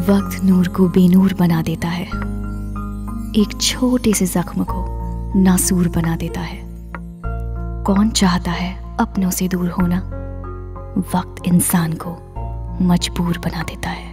वक्त नूर को बेनूर बना देता है, एक छोटे से जख्म को नासूर बना देता है। कौन चाहता है अपनों से दूर होना? वक्त इंसान को मजबूर बना देता है।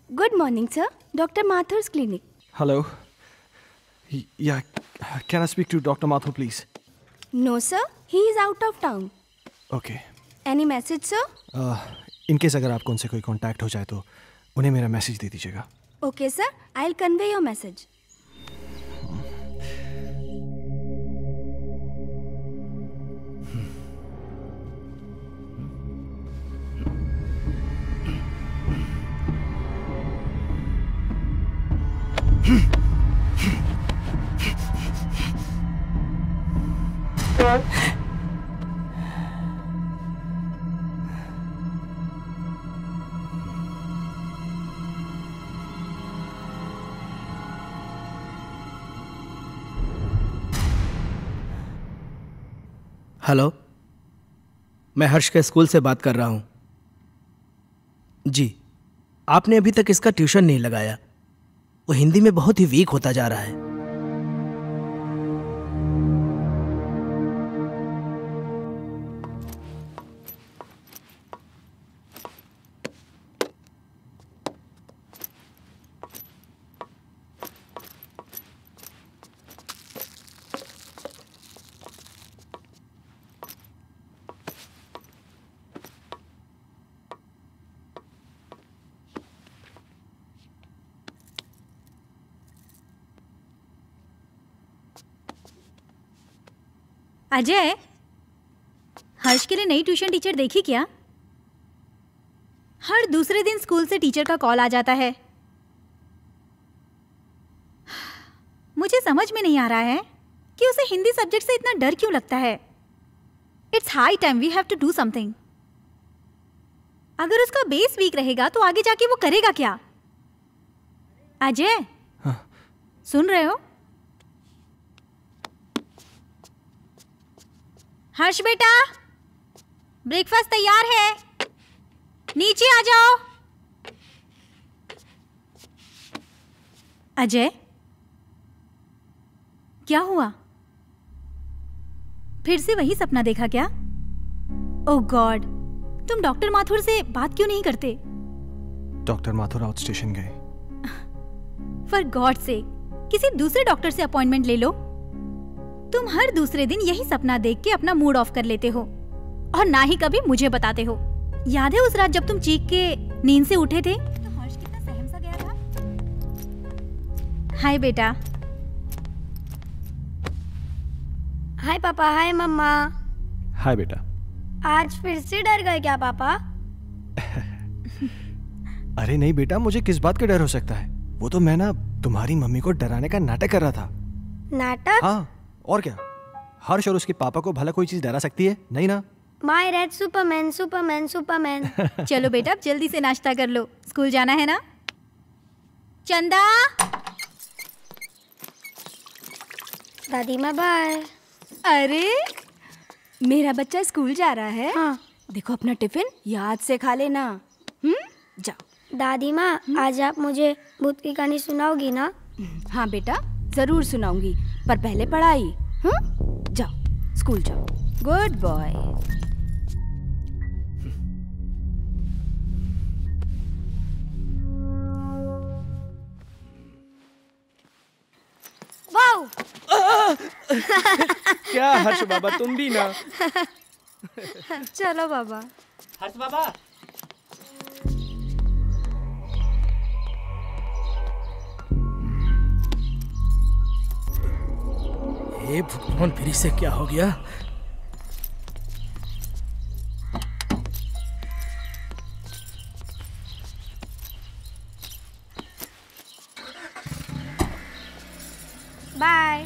Good morning, sir. Dr. Mathur's clinic. Hello. Yeah, can I speak to Dr. Mathur, please? No, sir. He is out of town. Okay. Any message, sir? In case अगर आपको उनसे कोई कांटेक्ट हो जाए तो उन्हें मेरा मैसेज दे दीजिएगा. Okay, sir. I'll convey your message. Hello, मैं हर्ष के स्कूल से बात कर रहा हूँ। जी, आपने अभी तक इसका ट्यूशन नहीं लगाया। वो हिंदी में बहुत ही वीक होता जा रहा है। अजय, हर्ष के लिए नई ट्यूशन टीचर देखी क्या? हर दूसरे दिन स्कूल से टीचर का कॉल आ जाता है। मुझे समझ में नहीं आ रहा है कि उसे हिंदी सब्जेक्ट से इतना डर क्यों लगता है। It's high time we have to do something. अगर उसका बेस वीक रहेगा तो आगे जाके वो करेगा क्या? अजय, हाँ। सुन रहे हो? हर्ष बेटा, ब्रेकफास्ट तैयार है, नीचे आ जाओ। अजय, क्या हुआ? फिर से वही सपना देखा क्या? ओह गॉड, तुम डॉक्टर माथुर से बात क्यों नहीं करते? डॉक्टर माथुर आउट स्टेशन गए। फॉर गॉड से किसी दूसरे डॉक्टर से अपॉइंटमेंट ले लो। तुम हर दूसरे दिन यही सपना देख के अपना मूड ऑफ कर लेते हो और ना ही कभी मुझे बताते हो। याद है उस रात जब तुम चीख के नींद से उठे थे तो हर्ष कितना सहम सा गया था? हाय बेटा। हाय पापा। हाय मम्मा। हाय बेटा। आज फिर से डर गए क्या पापा? अरे नहीं बेटा, मुझे किस बात का डर हो सकता है? वो तो मैं ना तुम्हारी मम्मी को डराने का नाटक कर रहा था। नाटक? हाँ, और क्या? हर्ष और उसके पापा को भला कोई चीज डरा सकती है? नहीं ना। My red Superman Superman Superman. चलो बेटा, अब जल्दी से नाश्ता कर लो, स्कूल जाना है ना। चंदा। दादी माँ बाय। अरे मेरा बच्चा स्कूल जा रहा है। हाँ। देखो अपना टिफिन याद से खा लेना। जाओ। दादी माँ, आज आप मुझे भूत की कहानी सुनाओगी ना? हाँ बेटा, जरूर सुनाऊंगी, पर पहले पढ़ाई। जाओ, स्कूल जाओ। Good boy. वाओ। क्या हर्ष बाबा, तुम भी ना। चलो बाबा। हर्ष बाबा। हे भगवान, फिर से क्या हो गया? बाय।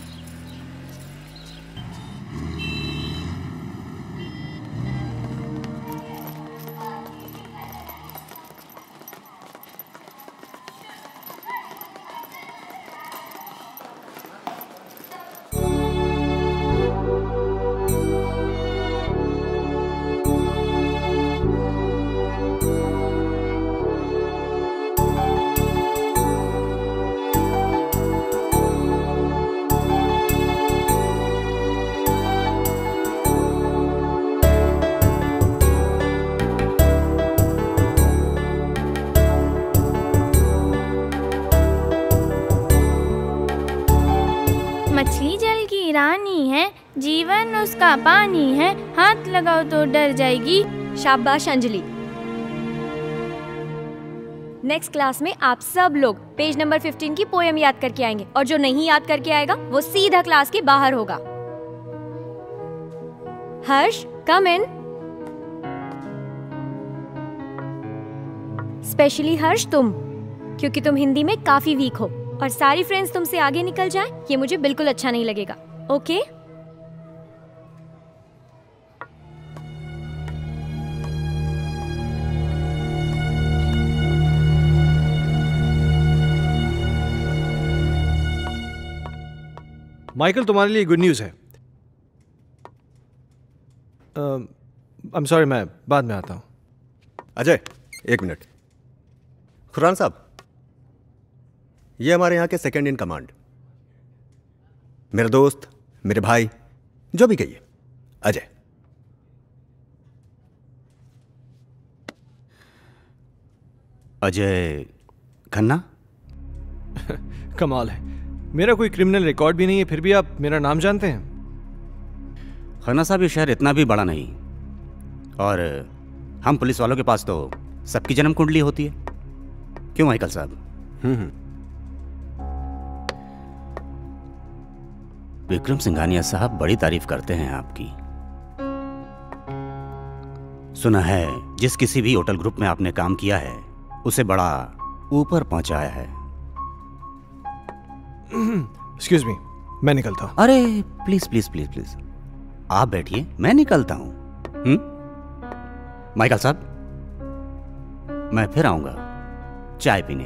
मछली जल की रानी है, जीवन उसका पानी है, हाथ लगाओ तो डर जाएगी। शाबाश अंजलि। नेक्स्ट क्लास में आप सब लोग पेज नंबर 15 की पोएम याद करके आएंगे और जो नहीं याद करके आएगा वो सीधा क्लास के बाहर होगा। हर्ष, कम इन। स्पेशली हर्ष तुम, क्योंकि तुम हिंदी में काफी वीक हो और सारी फ्रेंड्स तुमसे आगे निकल जाएं, ये मुझे बिल्कुल अच्छा नहीं लगेगा। ओके? माइकल, तुम्हारे लिए गुड न्यूज़ है। आई एम सॉरी, मैं बाद में आता हूँ। अजय, एक मिनट। खुरान साहब, ये हमारे यहाँ के सेकंड इन कमांड, मेरा दोस्त, मेरे भाई, जो भी कहिए, अजय। अजय खन्ना? कमाल है, मेरा कोई क्रिमिनल रिकॉर्ड भी नहीं है, फिर भी आप मेरा नाम जानते हैं। खन्ना साहब, ये शहर इतना भी बड़ा नहीं, और हम पुलिस वालों के पास तो सबकी जन्म कुंडली होती है। क्यों माइकल साहब? विक्रम सिंघानिया साहब बड़ी तारीफ करते हैं आपकी। सुना है जिस किसी भी होटल ग्रुप में आपने काम किया है उसे बड़ा ऊपर पहुंचाया है। एक्सक्यूज मी, मैं निकलता हूं। अरे प्लीज प्लीज प्लीज प्लीज, आप बैठिए, मैं निकलता हूं। माइकल साहब, मैं फिर आऊंगा चाय पीने।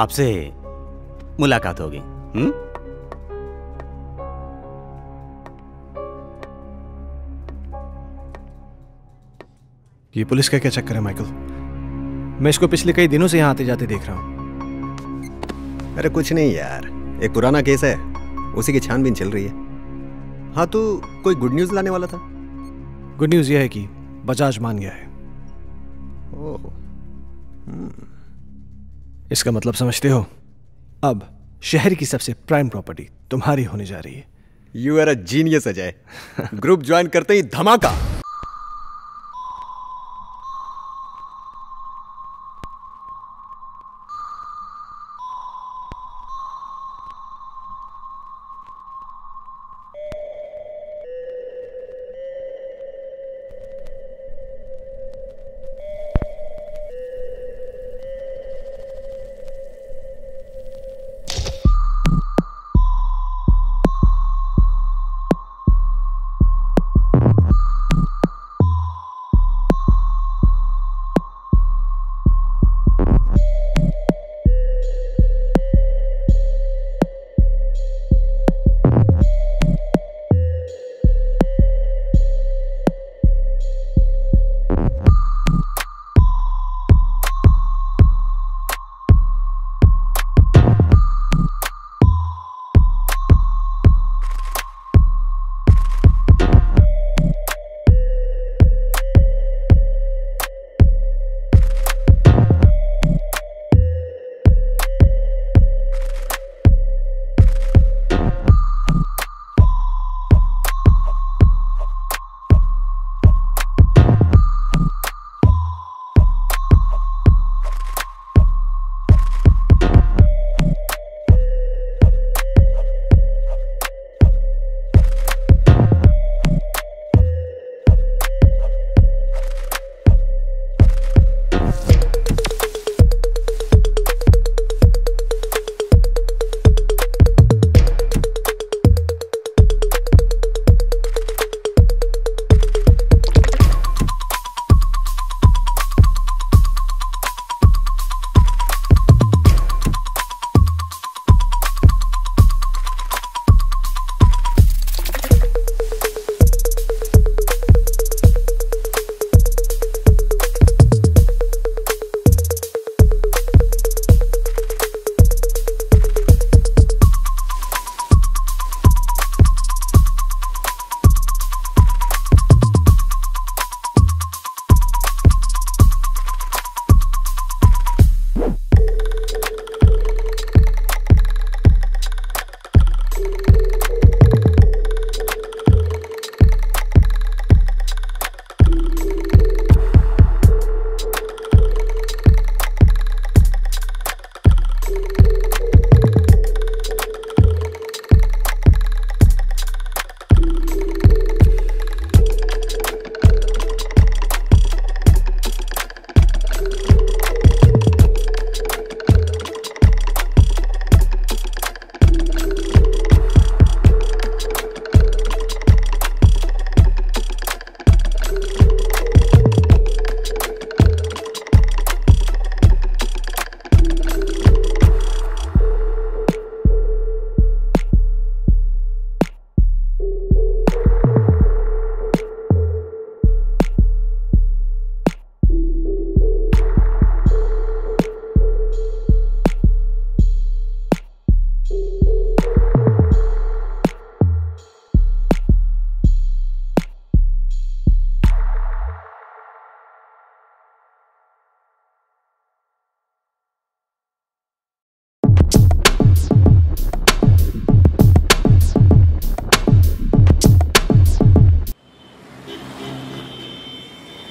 आपसे मुलाकात होगी। ये पुलिस का क्या चक्कर है माइकल? मैं इसको पिछले कई दिनों से यहाँ आते जाते देख रहा हूँ। अरे कुछ नहीं यार, एक पुराना केस है, उसी की छानबीन चल रही है। हाँ, तू कोई गुड न्यूज लाने वाला था? गुड न्यूज यह है कि बजाज मान गया है। ओह, इसका मतलब समझते हो? अब शहर की सबसे प्राइम प्रॉपर्टी तुम्हारी होने जा रही है। You are a genius Ajay. Group join करते ही धमाका।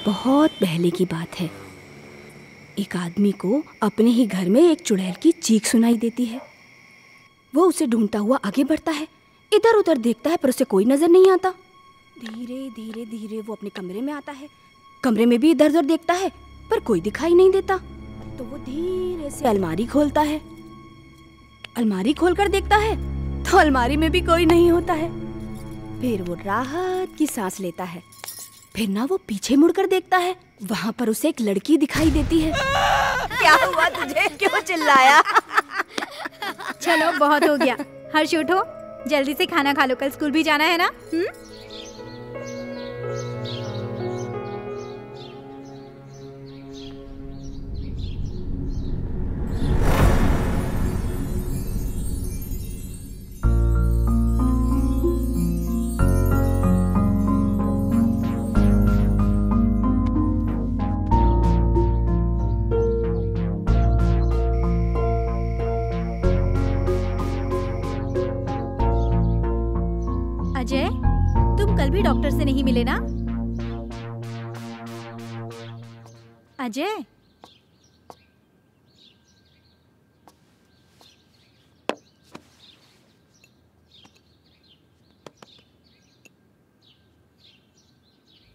बहुत पहले की बात है। एक आदमी को अपने ही घर में एक चुड़ैल की चीख सुनाई देती है। वो उसे ढूंढता हुआ आगे बढ़ता है, इधर उधर देखता है पर उसे कोई नजर नहीं आता। धीरे धीरे धीरे वो अपने कमरे में आता है। कमरे में भी इधर उधर देखता है पर कोई दिखाई नहीं देता। तो वो धीरे से अलमारी खोलता है। अलमारी खोलकर देखता है तो अलमारी में भी कोई नहीं होता है। फिर वो राहत की सांस लेता है। फिर ना वो पीछे मुड़कर देखता है, वहाँ पर उसे एक लड़की दिखाई देती है। क्या हुआ तुझे, क्यों चिल्लाया? चलो बहुत हो गया, हर्ष उठो, जल्दी से खाना खा लो, कल स्कूल भी जाना है ना। अजय, तुम कल भी डॉक्टर से नहीं मिले ना? अजय,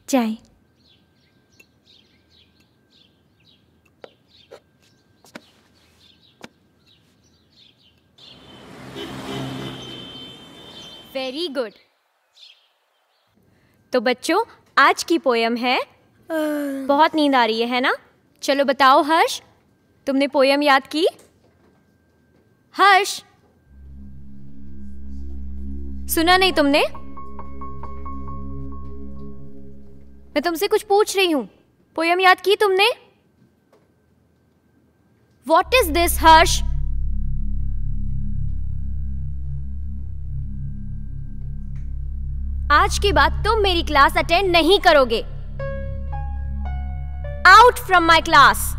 चाय। Very good. तो बच्चों, आज की पोयम है बहुत नींद आ रही है ना? चलो बताओ हर्ष, तुमने पोयम याद की? हर्ष, सुना नहीं तुमने? मैं तुमसे कुछ पूछ रही हूं, पोयम याद की तुमने? What is this, हर्ष? आज के बाद तुम मेरी क्लास अटेंड नहीं करोगे। Out from my class.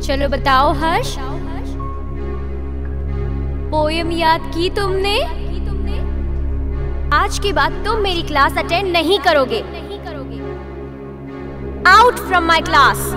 चलो बताओ हर्ष, पोयम याद की तुमने? आज के बाद तुम मेरी क्लास अटेंड नहीं करोगे। Out from my class.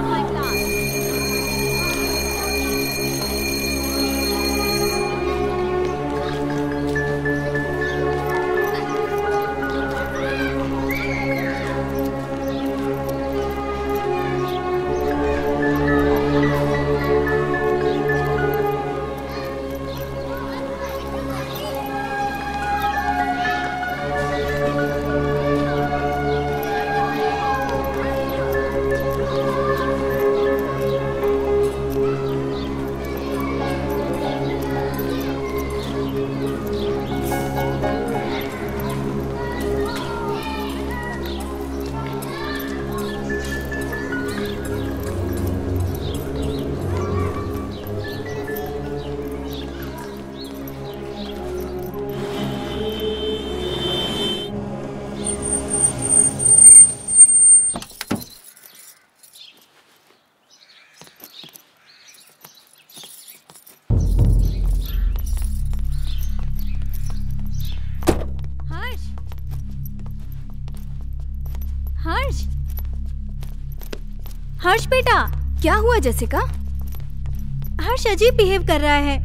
Harsh बेटा, क्या हुआ जेसिका? हर्ष अजीब बिहेव कर रहा है।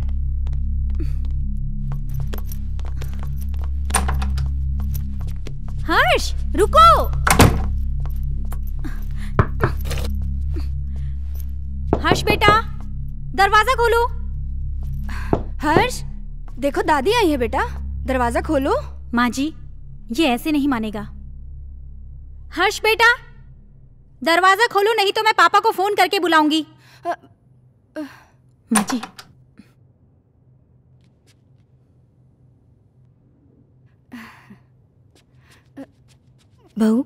हर्ष रुको। हर्ष बेटा, दरवाजा खोलो। हर्ष, देखो दादी आई है बेटा, दरवाजा खोलो। माँ जी, ये ऐसे नहीं मानेगा। हर्ष बेटा, दरवाजा खोलो, नहीं तो मैं पापा को फोन करके बुलाऊंगी। माँ जी। बहू,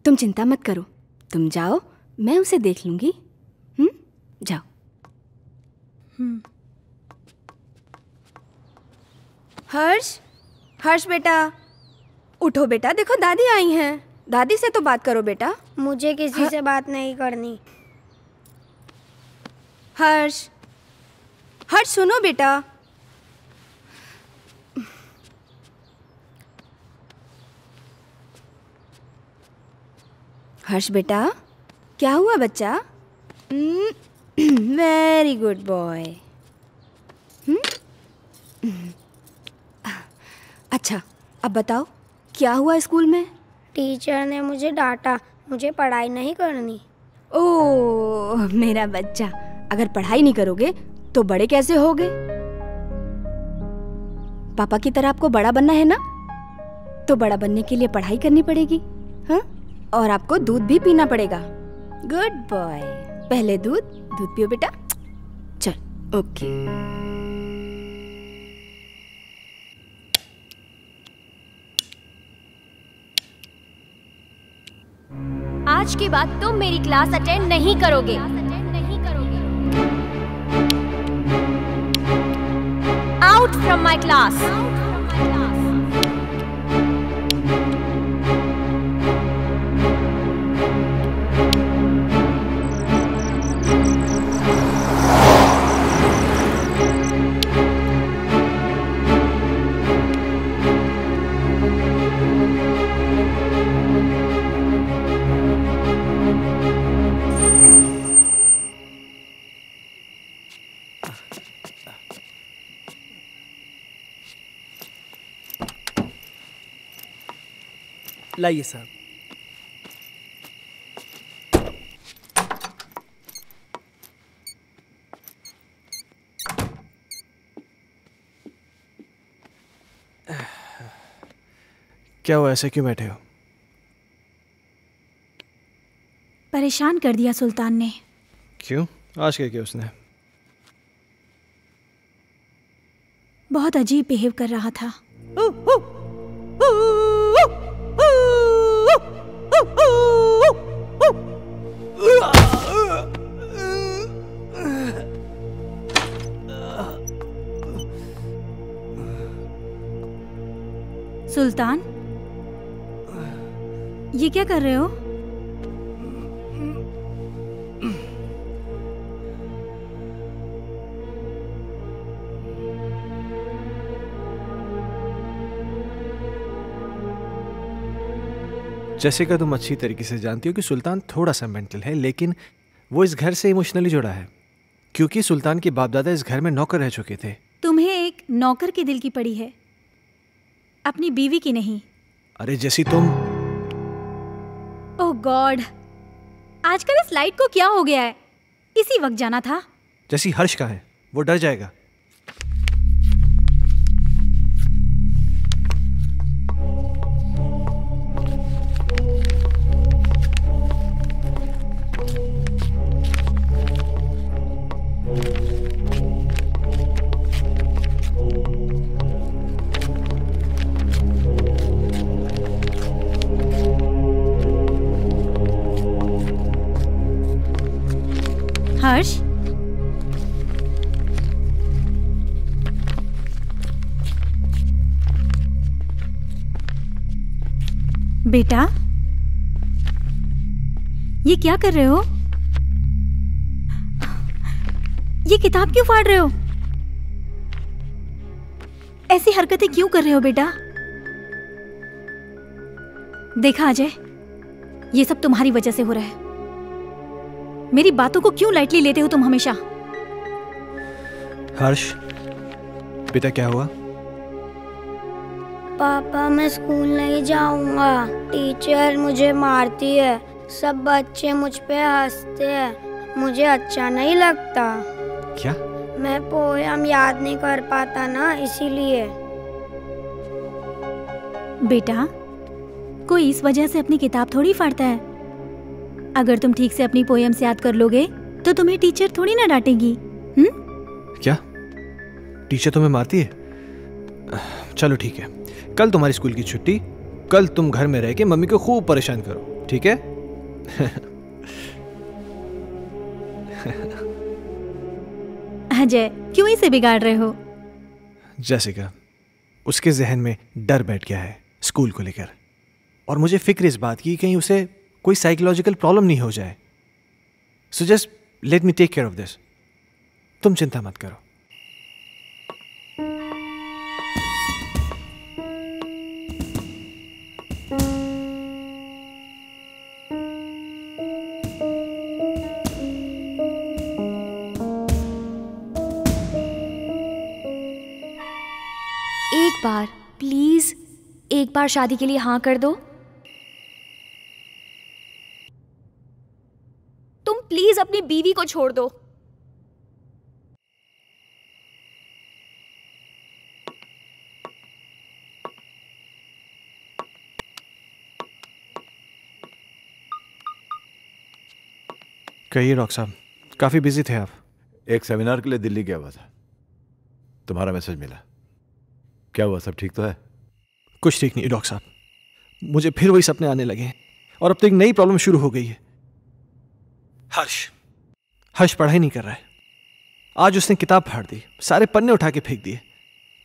तुम चिंता मत करो, तुम जाओ, मैं उसे देख लूंगी। जाओ। हर्ष, हर्ष बेटा, उठो बेटा, देखो दादी आई हैं। दादी से तो बात करो बेटा। मुझे किसी से बात नहीं करनी। हर्ष, हर्ष सुनो बेटा। हर्ष बेटा, क्या हुआ बच्चा? Very good boy. अच्छा, अब बताओ क्या हुआ स्कूल में? टीचर ने मुझे डांटा, मुझे पढ़ाई नहीं करनी। ओह मेरा बच्चा, अगर पढ़ाई नहीं करोगे तो बड़े कैसे होगे? पापा की तरह आपको बड़ा बनना है ना, तो बड़ा बनने के लिए पढ़ाई करनी पड़ेगी। हाँ, और आपको दूध भी पीना पड़ेगा। गुड बॉय, पहले दूध पियो बेटा। चल, ओके। आज के बाद तुम मेरी क्लास अटेंड नहीं करोगे। Out from my class. लाइए साहब। क्या हुआ, ऐसे क्यों बैठे हो? परेशान कर दिया सुल्तान ने। क्यों? आज क्या किया उसने? बहुत अजीब बिहेव कर रहा था। सुल्तान, ये क्या कर रहे हो? जेसिका, तुम अच्छी तरीके से जानती हो कि सुल्तान थोड़ा सा मेंटल है, लेकिन वो इस घर से इमोशनली जुड़ा है क्योंकि सुल्तान के बाप दादा इस घर में नौकर रह चुके थे। तुम्हें एक नौकर के दिल की पड़ी है, अपनी बीवी की नहीं। अरे जैसी तुम। ओह गॉड, आजकल इस लाइट को क्या हो गया है? इसी वक्त जाना था। जैसी हर्ष का है, वो डर जाएगा। हर्ष, बेटा, ये क्या कर रहे हो? ये किताब क्यों फाड़ रहे हो? ऐसी हरकतें क्यों कर रहे हो बेटा? देखा अजय, ये सब तुम्हारी वजह से हो रहा है। मेरी बातों को क्यों लाइटली लेते हो तुम हमेशा? हर्ष, बेटा क्या हुआ? पापा मैं स्कूल नहीं जाऊंगा, टीचर मुझे मारती है, सब बच्चे मुझ पे हंसते हैं, मुझे अच्छा नहीं लगता। क्या? मैं पोयम याद नहीं कर पाता ना, इसीलिए। बेटा, कोई इस वजह से अपनी किताब थोड़ी फाड़ता है। अगर तुम ठीक से अपनी पोएम्स याद कर लोगे तो तुम्हें टीचर थोड़ी ना डांटेगी। क्या टीचर तुम्हें मारती है? चलो ठीक है, कल तुम्हारी स्कूल की छुट्टी, कल तुम घर में रह के मम्मी को खूब परेशान करो, ठीक है? अजय, क्यों इसे बिगाड़ रहे हो? जैसिका, उसके जहन में डर बैठ गया है स्कूल को लेकर, और मुझे फिक्र इस बात की कहीं उसे कोई साइकोलॉजिकल प्रॉब्लम नहीं हो जाए। So just let me take care of this. तुम चिंता मत करो। एक बार प्लीज, एक बार शादी के लिए हाँ कर दो। तुम प्लीज अपनी बीवी को छोड़ दो। कहिए डॉक्टर साहब, काफी बिजी थे आप? एक सेमिनार के लिए दिल्ली गया हुआ था, तुम्हारा मैसेज मिला। क्या हुआ, सब ठीक तो है? कुछ ठीक नहीं डॉक्टर साहब, मुझे फिर वही सपने आने लगे हैं और अब तो एक नई प्रॉब्लम शुरू हो गई है। हर्ष पढ़ाई नहीं कर रहा है। आज उसने किताब फाड़ दी, सारे पन्ने उठा के फेंक दिए।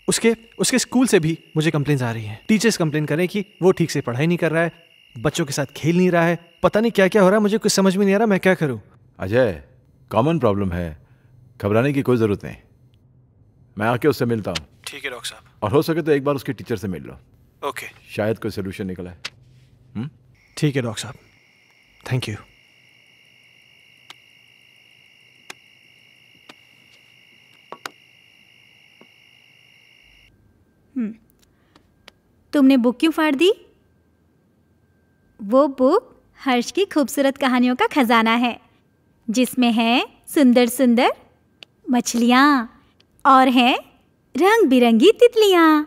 उसके स्कूल से भी मुझे कंप्लेंट्स आ रही हैं। टीचर्स कंप्लेन कर रहे हैं कि वो ठीक से पढ़ाई नहीं कर रहा है, बच्चों के साथ खेल नहीं रहा है, पता नहीं क्या क्या हो रहा है, मुझे कुछ समझ में नहीं आ रहा, मैं क्या करूं? अजय, कॉमन प्रॉब्लम है, घबराने की कोई ज़रूरत नहीं। मैं आके उससे मिलता हूँ। ठीक है डॉक्टर साहब। और हो सके तो एक बार उसके टीचर से मिल लो। ओके। शायद कोई सोल्यूशन निकला है। ठीक है डॉक्टर साहब, थैंक यू। तुमने बुक क्यों फाड़ दी? वो बुक हर्ष की खूबसूरत कहानियों का खजाना है, जिसमें है सुंदर सुंदर मछलियाँ और हैं रंग बिरंगी तितलियाँ,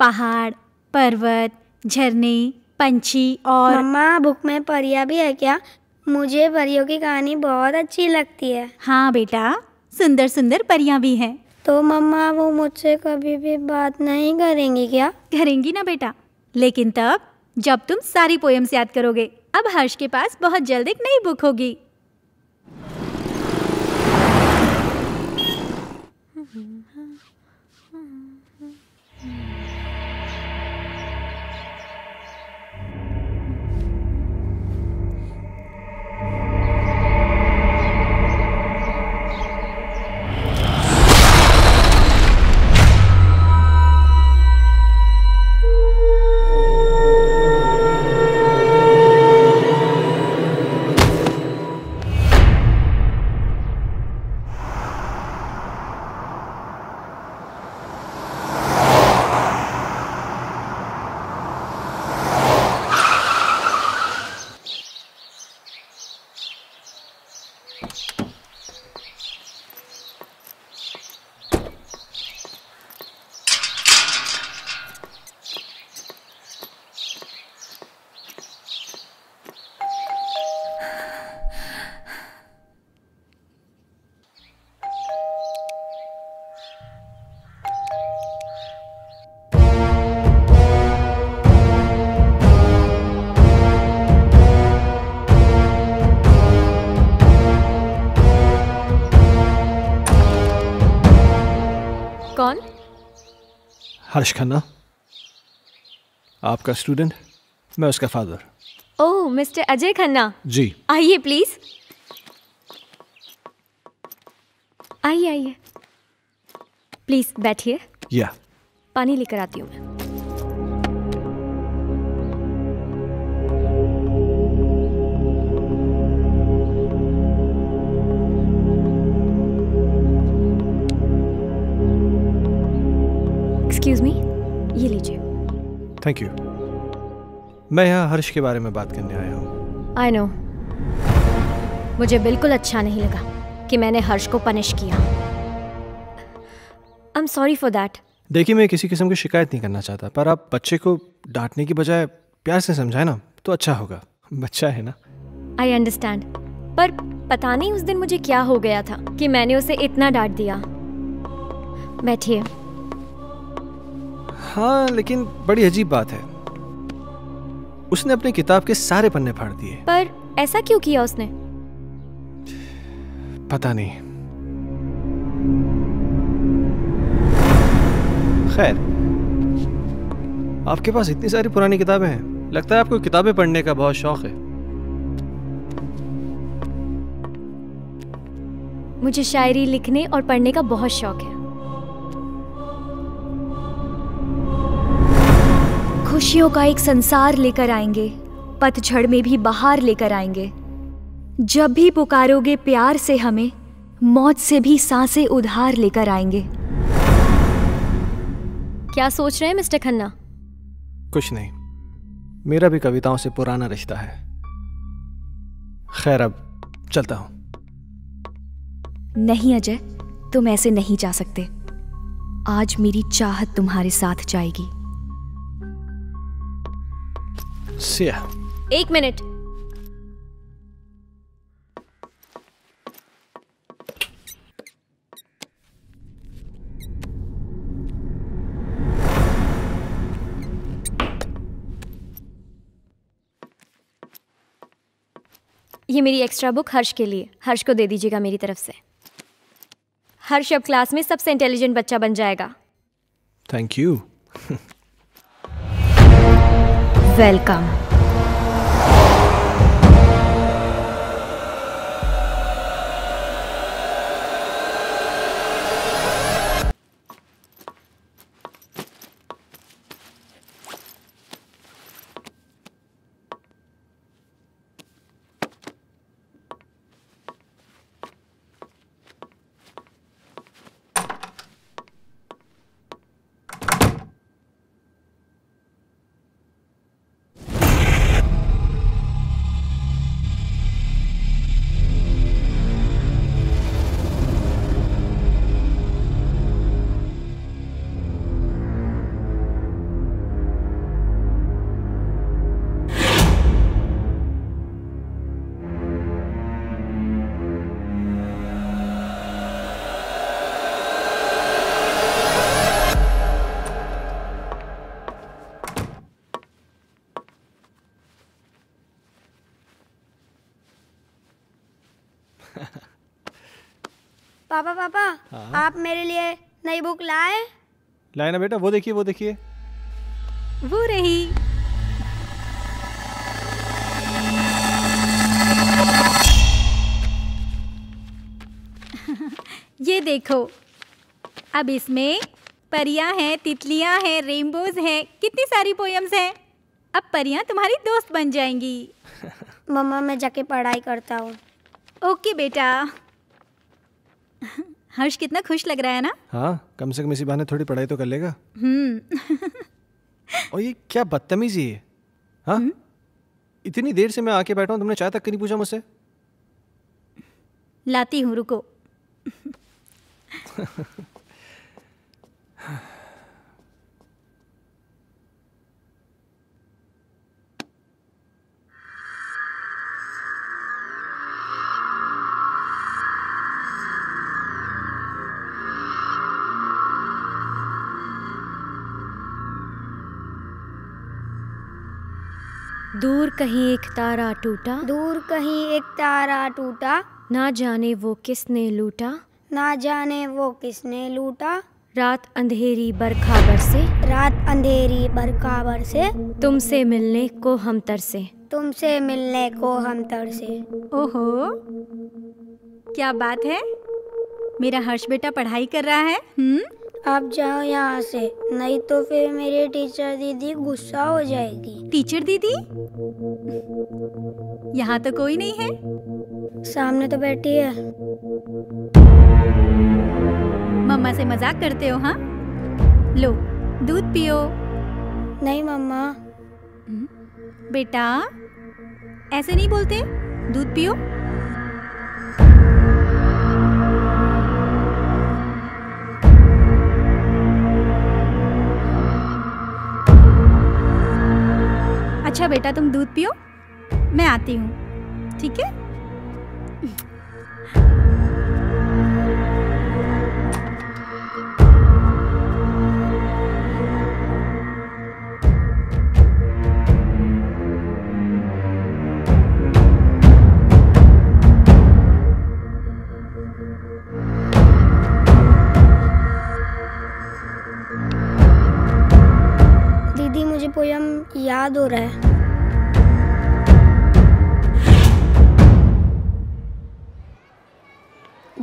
पहाड़, पर्वत, झरने, पंछी और। मम्मा, बुक में परियां भी है क्या? मुझे परियों की कहानी बहुत अच्छी लगती है। हाँ बेटा, सुंदर सुंदर परियां भी हैं। तो मम्मा, वो मुझसे कभी भी बात नहीं करेंगी क्या? करेंगी ना बेटा, लेकिन तब जब तुम सारी पोएम्स याद करोगे। अब हर्ष के पास बहुत जल्द एक नई बुक होगी। कौन? हर्ष खन्ना, आपका स्टूडेंट, मैं उसका फादर। ओह, मिस्टर अजय खन्ना। जी। आइए प्लीज, आइए आइए, प्लीज बैठिए। या पानी लेकर आती हूँ मैं। एक्सक्यूज मी, ये लीजिए। Thank you. मैं यहाँ हर्ष के बारे में बात करने आया हूँ। आई नो, मुझे बिल्कुल अच्छा नहीं लगा कि मैंने हर्ष को पनिश किया। I am sorry for that. देखिए, मैं किसी किस्म की शिकायत नहीं करना चाहता, पर आप बच्चे को डांटने की बजाय प्यार से समझाए ना तो अच्छा होगा। बच्चा है ना। आई अंडरस्टैंड, पर पता नहीं उस दिन मुझे क्या हो गया था कि मैंने उसे इतना डांट दिया। बैठिए। हाँ, लेकिन बड़ी अजीब बात है, उसने अपनी किताब के सारे पन्ने फाड़ दिए। पर ऐसा क्यों किया उसने? पता नहीं। खैर, आपके पास इतनी सारी पुरानी किताबें हैं, लगता है आपको किताबें पढ़ने का बहुत शौक है। मुझे शायरी लिखने और पढ़ने का बहुत शौक है। खुशियों का एक संसार लेकर आएंगे, पतझड़ में भी बहार लेकर आएंगे। जब भी पुकारोगे प्यार से हमें, मौत से भी सांसें उधार लेकर आएंगे। क्या सोच रहे हैं मिस्टर खन्ना? कुछ नहीं, मेरा भी कविताओं से पुराना रिश्ता है। खैर, अब चलता हूं। नहीं अजय, तुम ऐसे नहीं जा सकते। आज मेरी चाहत तुम्हारे साथ जाएगी। सिया। एक मिनट। ये मेरी एक्स्ट्रा बुक हर्ष के लिए। हर्ष को दे दीजिएगा मेरी तरफ से। हर्ष अब क्लास में सबसे इंटेलिजेंट बच्चा बन जाएगा। Thank you. वेलकम। पापा पापा, आप मेरे लिए नई बुक लाए? लाए ना बेटा, वो देखिए वो देखिए। वो रही। ये देखो, अब इसमें परियां हैं, तितलियां हैं, रेनबोज हैं, कितनी सारी पोयम्स हैं। अब परियां तुम्हारी दोस्त बन जाएंगी। मम्मा, मैं जाके पढ़ाई करता हूँ। ओके बेटा। हर्ष कितना खुश लग रहा है ना? हाँ, कम से कम इसी बहाने थोड़ी पढ़ाई तो कर लेगा। और ये क्या बदतमीजी है? हाँ, इतनी देर से मैं आके बैठा हूँ, तुमने चाय तक नहीं पूछा मुझसे? लाती हूँ, रुको। दूर कहीं एक तारा टूटा, दूर कहीं एक तारा टूटा, ना जाने वो किसने लूटा, ना जाने वो किसने लूटा। रात अंधेरी बरखा बरसे, रात अंधेरी बरखा बरसे, तुमसे मिलने को हम तरसे, तुमसे मिलने को हम तरसे। ओहो, क्या बात है। मेरा हर्ष बेटा पढ़ाई कर रहा है। आप जाओ यहाँ से, नहीं तो फिर मेरी टीचर दीदी गुस्सा हो जाएगी। टीचर दीदी? यहाँ तो कोई नहीं है। सामने तो बैठी है। मम्मा से मजाक करते हो? हाँ, लो दूध पियो। नहीं मम्मा। बेटा ऐसे नहीं बोलते, दूध पियो। अच्छा बेटा तुम दूध पियो, मैं आती हूँ, ठीक है? दीदी मुझे पोयम याद हो रहा है।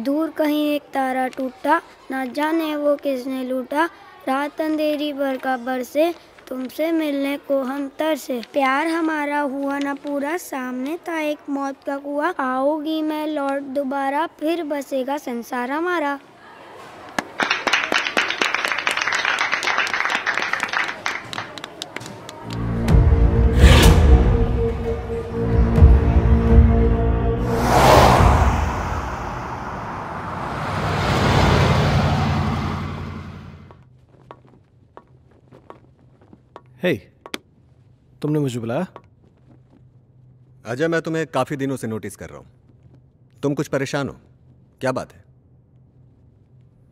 दूर कहीं एक तारा टूटा, ना जाने वो किसने लूटा। रात अंधेरी बरखा बरसे, तुमसे मिलने को हम तरसे। प्यार हमारा हुआ ना पूरा, सामने था एक मौत का कुआं। आओगी मैं लौट दोबारा, फिर बसेगा संसार हमारा। हे, तुमने मुझे बुलाया? अजय, मैं तुम्हें काफी दिनों से नोटिस कर रहा हूं। तुम कुछ परेशान हो, क्या बात है?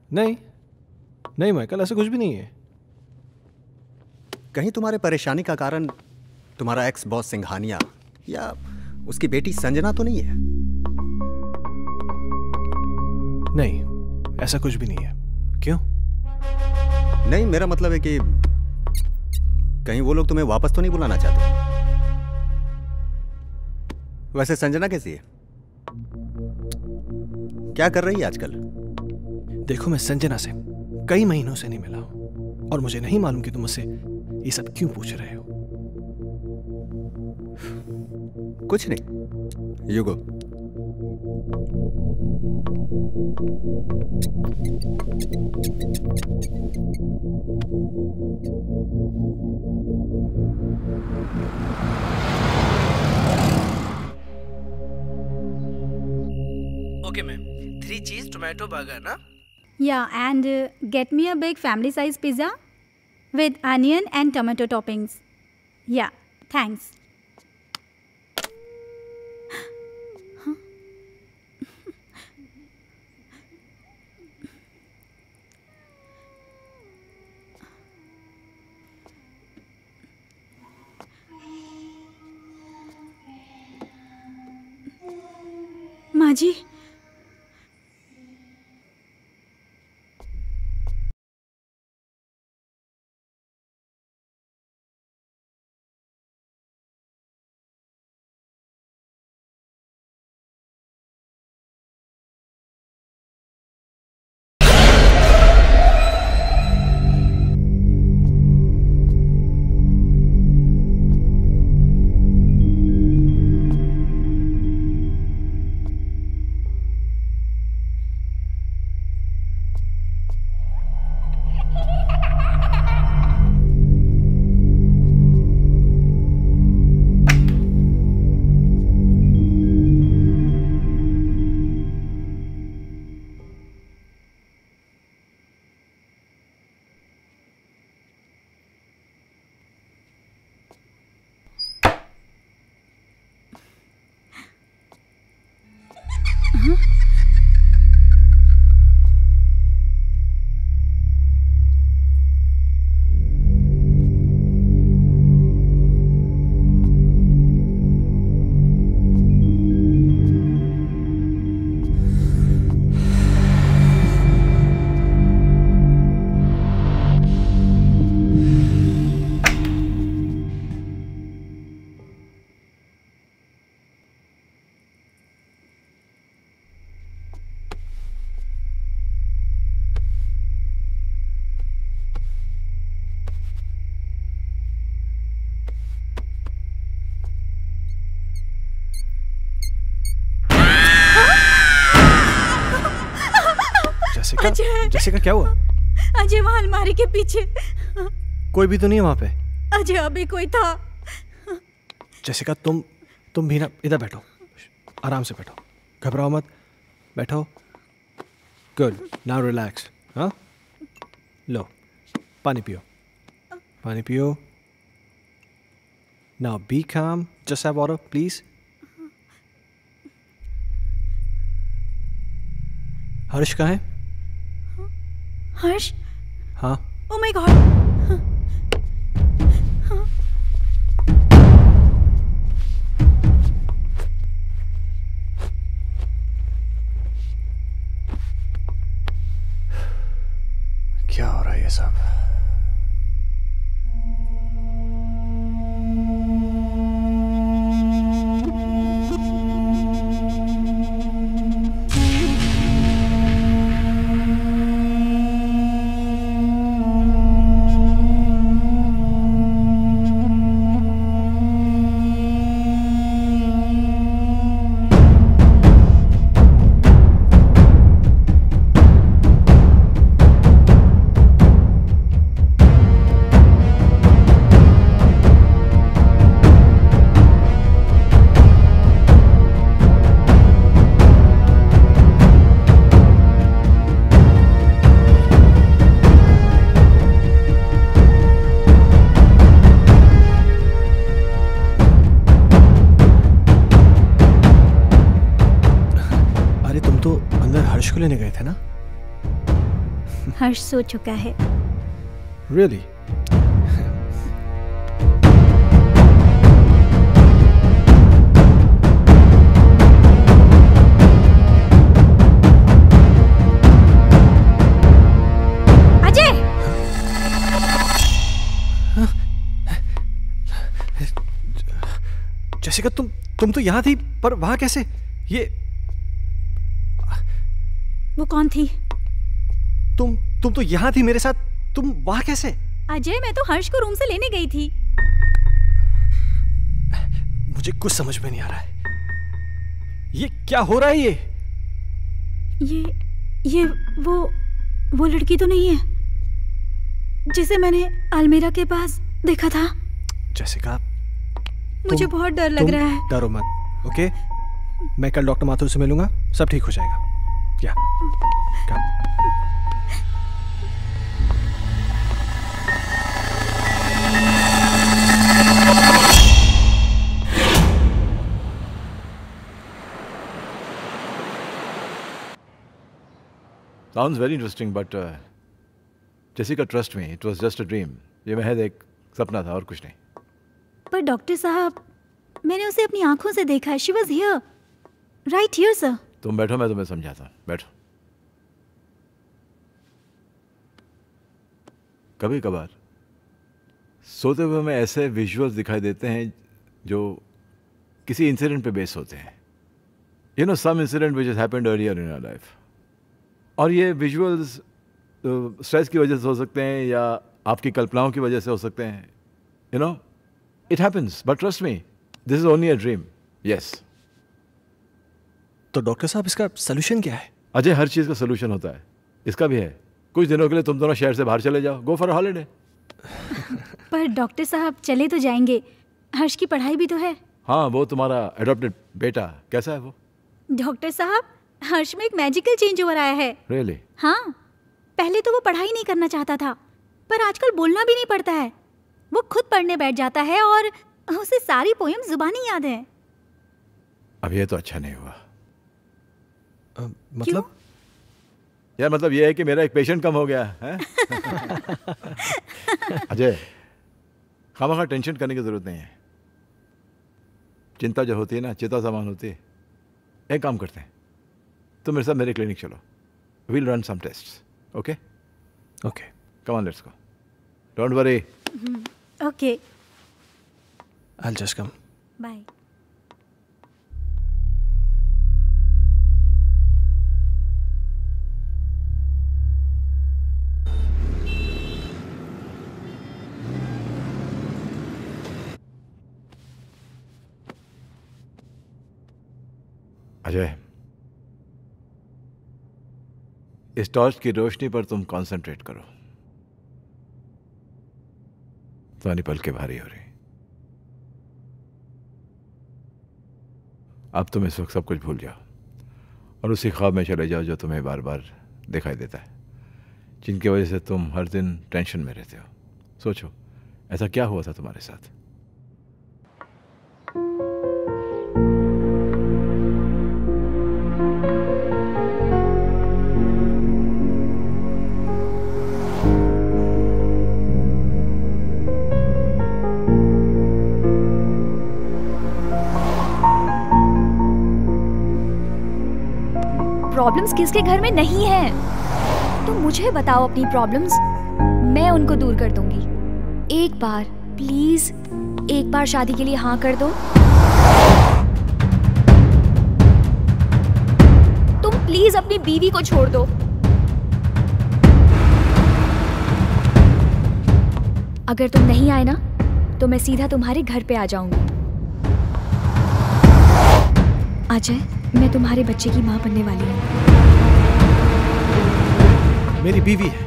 नहीं नहीं माइकल, ऐसा कुछ भी नहीं है। कहीं तुम्हारे परेशानी का कारण तुम्हारा एक्स बॉस सिंघानिया या उसकी बेटी संजना तो नहीं है? नहीं, ऐसा कुछ भी नहीं है। क्यों? नहीं, मेरा मतलब है कि कहीं वो लोग तुम्हें वापस तो नहीं बुलाना चाहते? वैसे संजना कैसी है? क्या कर रही है आजकल? देखो, मैं संजना से कई महीनों से नहीं मिला हूं और मुझे नहीं मालूम कि तुम मुझसे ये सब क्यों पूछ रहे हो। कुछ नहीं, यू गो। ओके मैम, 3 चीज टोमेटो बर्गर ना? Yeah, and get me a big family size pizza with onion and tomato toppings. Yeah, thanks. माँ जी, जैसिका, क्या हुआ? अजय वहाँ अलमारी के पीछे। कोई भी तो नहीं है वहां पे। अजय अभी कोई था। जैसिका तुम भी ना इधर बैठो, आराम से बैठो, घबराओ मत, बैठो। Good, now relax. हाँ, लो पानी पियो, पानी पियो। नाउ बी काम, जस्ट हैव वाटर प्लीज। हर्ष कहाँ है? हर्ष? हाँ। ओह माय गॉड। क्या हो रहा है ये सब? लेने गए थे ना? हर्ष सो चुका है। Really? अजय! जैसिका तुम तो यहाँ थी, पर वहां कैसे? ये वो कौन थी? तुम तो यहाँ थी मेरे साथ, तुम वहां कैसे? अजय, मैं तो हर्ष को रूम से लेने गई थी। मुझे कुछ समझ में नहीं आ रहा है। ये क्या हो रहा है? ये वो लड़की तो नहीं है जिसे मैंने अलमीरा के पास देखा था? जैसिका, मुझे बहुत डर लग रहा है। डरो मत, ओके? मैं कल डॉक्टर माथुर से मिलूंगा, सब ठीक हो जाएगा। या Sounds very interesting, but Jessica, trust me, it was just a dream. ये महज एक सपना था और कुछ नहीं। पर डॉक्टर साहब, मैंने उसे अपनी आंखों से देखा है। She was here, right here, sir. तुम बैठो, मैं तुम्हें समझाता हूँ। बैठो। कभी कभार सोते हुए हमें ऐसे विजुअल्स दिखाई देते हैं जो किसी इंसिडेंट पे बेस होते हैं। You know, some incident which has happened earlier in our life. और ये विजुअल्स स्ट्रेस की वजह से हो सकते हैं या आपकी कल्पनाओं की वजह से हो सकते हैं। You know, it happens, but trust me, this is only a dream. Yes. तो डॉक्टर साहब, इसका सोल्यूशन क्या है? अजय, हर चीज़ का सोल्यूशन होता है, इसका भी है। कुछ दिनों के लिए तुम दोनों शहर से बाहर चले जाओ, गो फॉर अ हॉलिडे। पर डॉक्टर साहब, चले तो जाएंगे, हर्ष की पढ़ाई भी तो है। हाँ, वो तुम्हारा एडॉप्टेड बेटा कैसा है वो? डॉक्टर साहब, हर्ष में एक मैजिकल चेंज ओवर आया है। Really? हाँ, पहले तो वो पढ़ाई नहीं करना चाहता था, पर आजकल बोलना भी नहीं पड़ता है। वो खुद पढ़ने बैठ जाता है और उसे सारी पोएम जुबानी याद है। अब ये तो अच्छा नहीं हुआ। मतलब? यार, मतलब ये है कि मेरा एक पेशेंट कम हो गया है। अजय, खामखा टेंशन करने की जरूरत नहीं है। चिंता जो होती है ना, चिता समान होती है। एक काम करते हैं, तुम मेरे साथ मेरे क्लिनिक चलो। We'll run some tests. Okay? Okay. Come on, let's go. Don't worry. Okay. I'll just come. Bye. Ajay, इस टॉर्च की रोशनी पर तुम कंसंट्रेट करो। तुम्हारी पलकें भारी हो रही। अब तुम इस वक्त सब कुछ भूल जाओ और उसी ख्वाब में चले जाओ जो तुम्हें बार बार दिखाई देता है, जिनकी वजह से तुम हर दिन टेंशन में रहते हो। सोचो, ऐसा क्या हुआ था तुम्हारे साथ? प्रॉब्लम्स किसके घर में नहीं है? तुम मुझे बताओ अपनी प्रॉब्लम्स, मैं उनको दूर कर दूंगी। एक बार प्लीज, एक बार शादी के लिए हाँ कर दो। तुम प्लीज अपनी बीवी को छोड़ दो। अगर तुम नहीं आए ना तो मैं सीधा तुम्हारे घर पे आ जाऊंगी। अजय, मैं तुम्हारे बच्चे की माँ बनने वाली हूँ। मेरी बीवी है,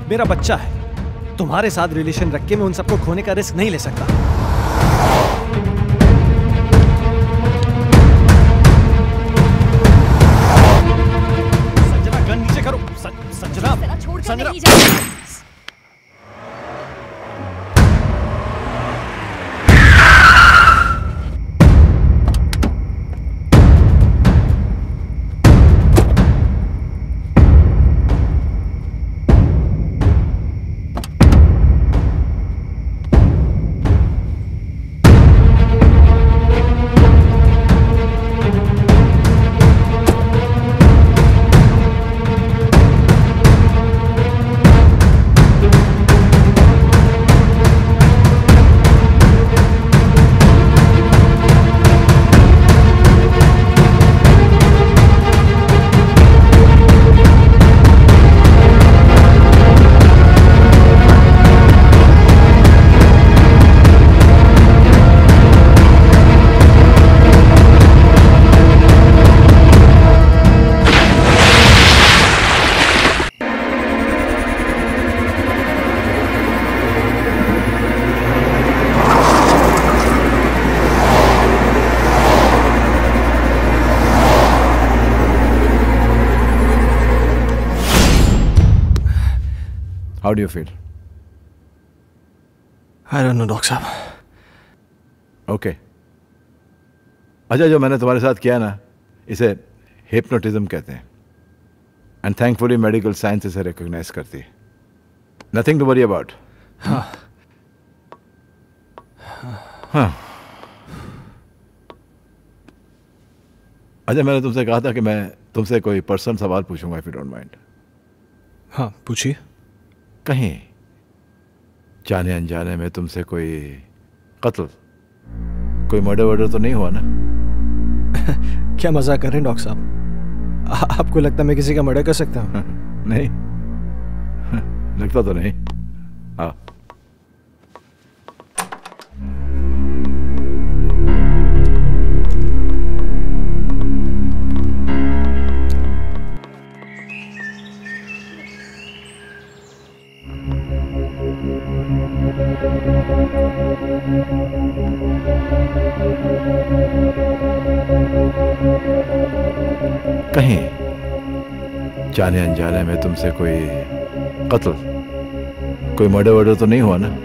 मेरा बच्चा है। तुम्हारे साथ रिलेशन रख के मैं उन सबको खोने का रिस्क नहीं ले सकता। संजना, गन नीचे करो। Sanjana, Sanjana. How do you feel? I don't know, doctor साहब। ओके। अच्छा, जो मैंने तुम्हारे साथ किया ना, इसे हिप्नोटिज्म कहते हैं। एंड थैंकफुली मेडिकल साइंस इसे रिकॉग्नाइज करती है। Nothing to worry about. हाँ। अच्छा, मैंने तुमसे कहा था कि मैं तुमसे कोई पर्सनल सवाल पूछूंगा, इफ यू डोंट माइंड। हाँ, पूछिए। कहीं जाने अनजाने में तुमसे कोई कत्ल, कोई मर्डर वर्डर तो नहीं हुआ ना? क्या मजाक कर रहे हैं डॉक्टर साहब? आपको लगता है मैं किसी का मर्डर कर सकता हूँ? नहीं, लगता तो नहीं। हाँ। कहीं जाने अनजाने में तुमसे कोई कत्ल, कोई मर्डर वर्डर तो नहीं हुआ ना?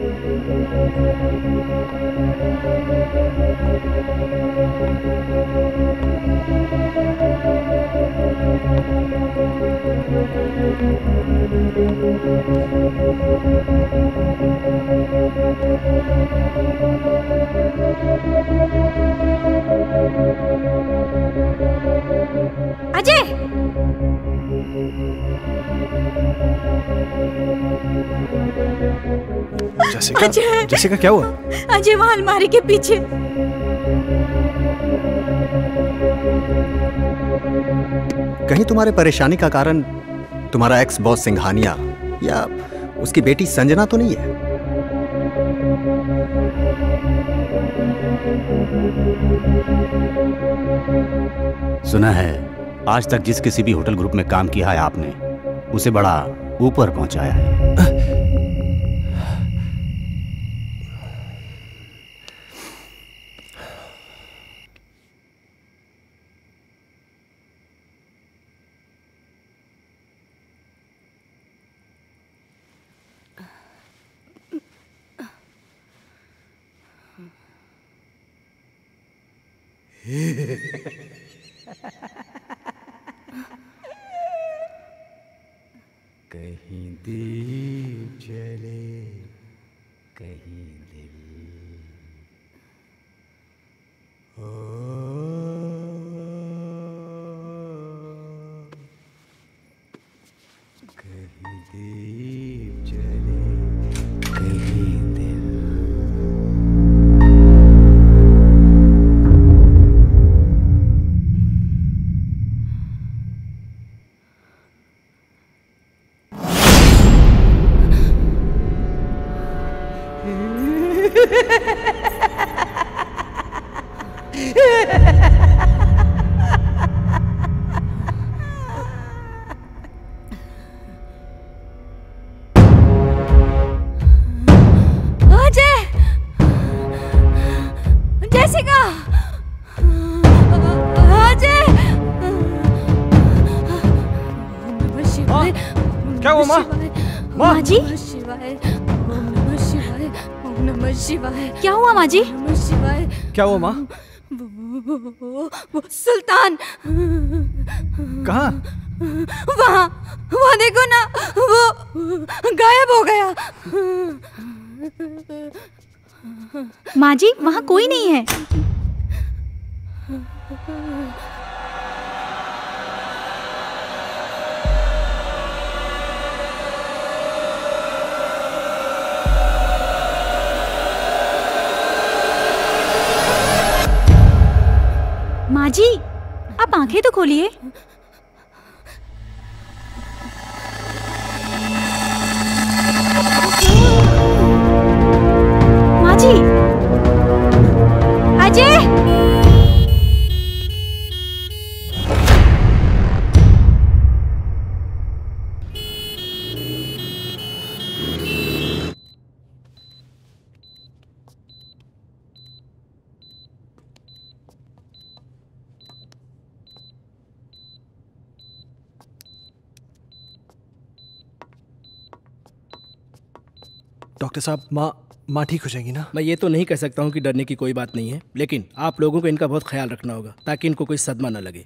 अजय! जैसिका, क्या हुआ? अजय, वहां अलमारी के पीछे। कहीं तुम्हारे परेशानी का कारण तुम्हारा एक्स बॉस सिंघानिया या उसकी बेटी संजना तो नहीं है? सुना है आज तक जिस किसी भी होटल ग्रुप में काम किया है आपने, उसे बड़ा ऊपर पहुंचाया है। कहीं दीप जले कहीं दिल कहीं दीप जले कहीं दिल। क्या हुआ माँ? माँ जी, शिवाय ओम नमः शिवाय ओम नमः शिवाय। क्या हुआ माँ जी? नमः शिवाय। क्या हुआ माँ? वो सुल्तान कहाँ? वहाँ देखो ना, वो गायब हो गया। माँ जी, वहाँ कोई नहीं है। माँ जी, आप आंखें तो खोलिए। माँ जी, अजय, डॉक्टर साहब, माँ ठीक हो जाएगी ना? मैं ये तो नहीं कह सकता हूँ कि डरने की कोई बात नहीं है, लेकिन आप लोगों को इनका बहुत ख्याल रखना होगा ताकि इनको कोई सदमा न लगे।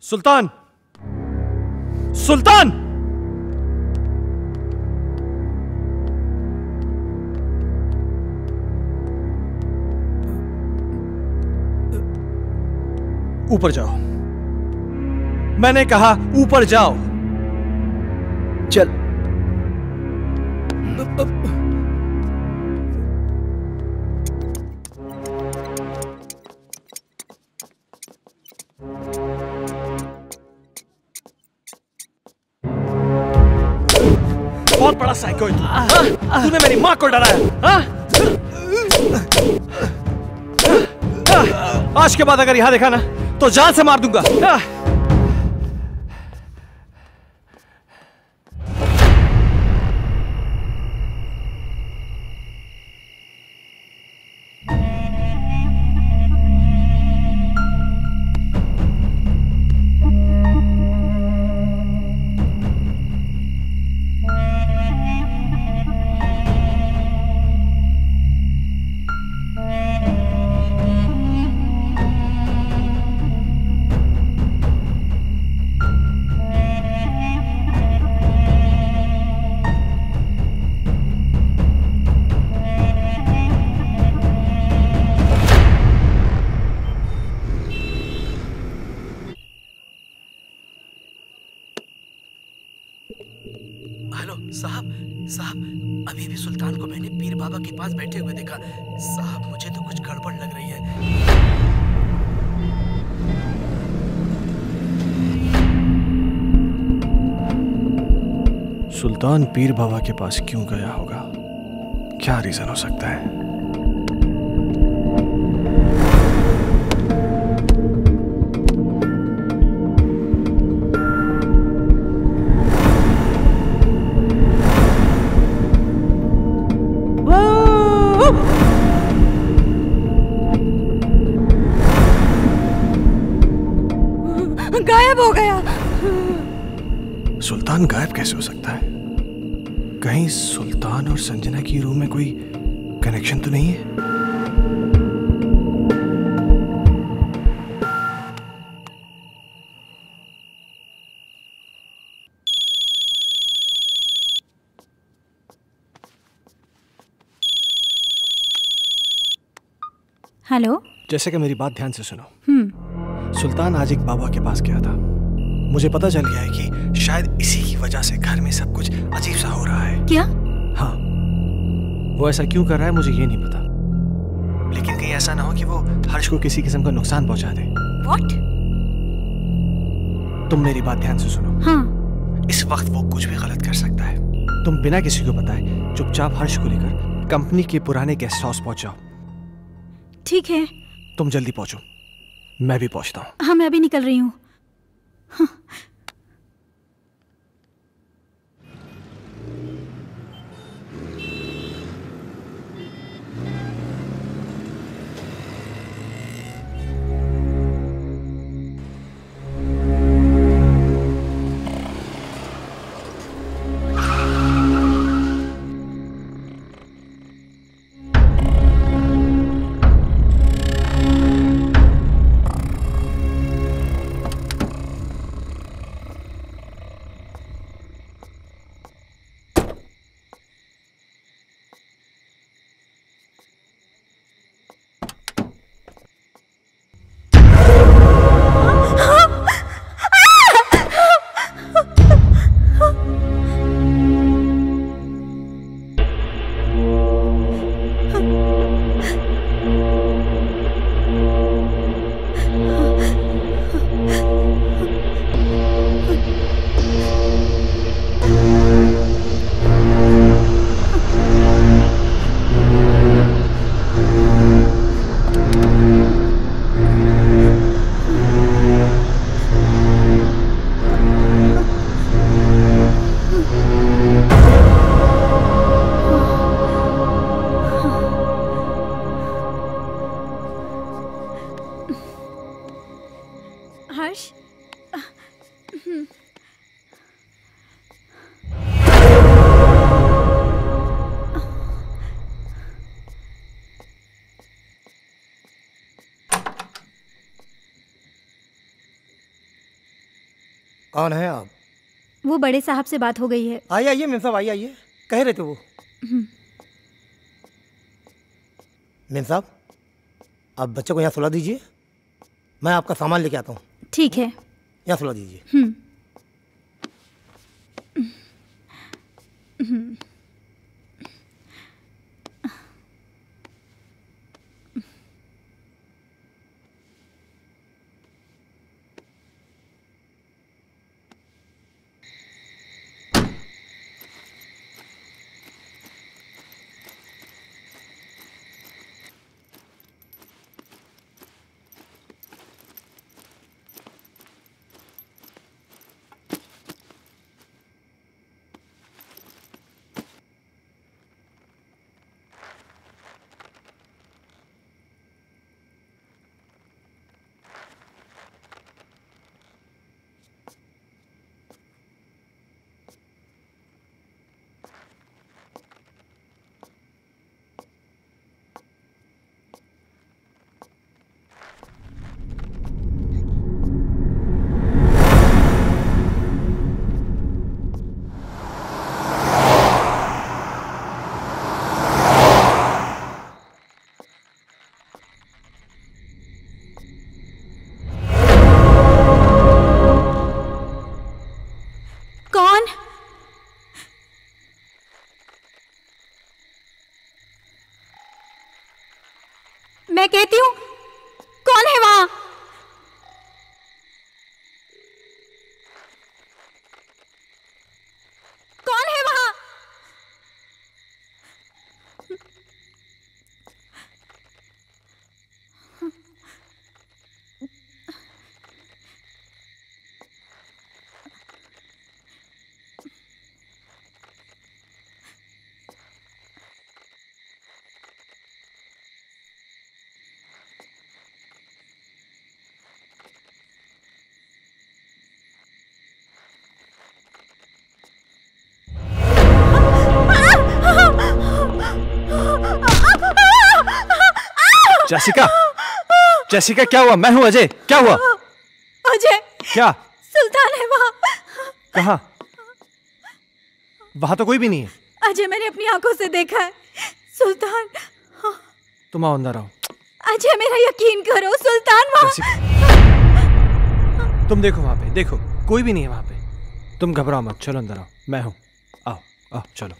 सुल्तान, सुल्तान! ऊपर जाओ। मैंने कहा ऊपर जाओ। चल। बहुत बड़ा साइको है तू। तूने मेरी माँ को डराया। आज के बाद अगर यहां देखा ना तो जान से मार दूंगा। साहब, अभी भी सुल्तान को मैंने पीर बाबा के पास बैठे हुए देखा। साहब, मुझे तो कुछ गड़बड़ लग रही है। सुल्तान पीर बाबा के पास क्यों गया होगा? क्या रीजन हो सकता है? गायब हो गया। सुल्तान गायब कैसे हो सकता है? कहीं सुल्तान और संजना की रूम में कोई कनेक्शन तो नहीं है? हेलो। जैसे कि मेरी बात ध्यान से सुनो। सुल्तान आज एक बाबा के पास गया था। मुझे पता चल गया है कि शायद इसी की वजह से घर में सब कुछ अजीब सा हो रहा है। क्या? हाँ, वो ऐसा क्यों कर रहा है मुझे ये नहीं पता, लेकिन कहीं ऐसा ना हो कि वो हर्ष को किसी किस्म का नुकसान पहुंचा दे। What? तुम मेरी बात ध्यान से सुनो। हाँ। इस वक्त वो कुछ भी गलत कर सकता है। तुम बिना किसी को बताए चुपचाप हर्ष को लेकर कंपनी के पुराने गेस्ट हाउस पहुंच जाओ। ठीक है। तुम जल्दी पहुंचो, मैं भी पहुंचता हूँ। हाँ, मैं अभी निकल रही हूँ। हाँ। हर्ष। कौन है आप? वो बड़े साहब से बात हो गई है। आइए आइए मेम साहब, आइए आइए। कह रहे थे वो। मेम साहब, आप बच्चे को यहाँ सुला दीजिए, मैं आपका सामान लेके आता हूँ। ठीक है। यहाँ सुला दीजिए। मैं कहती हूँ, कौन है वहां? कौन है वहां? जेसिका, जेसिका क्या हुआ? मैं हूं अजय, क्या हुआ? अजय, क्या? सुल्तान है वहाँ। कहाँ? वहां तो कोई भी नहीं है। अजय, मैंने अपनी आंखों से देखा है। सुल्तान। तुम आओ अंदर आओ। अजय, मेरा यकीन करो, सुल्तान वहाँ। तुम देखो वहां पे, देखो कोई भी नहीं है वहां पे। तुम घबराओ मत, चलो अंदर आओ, मैं हूं। आओ आओ चलो।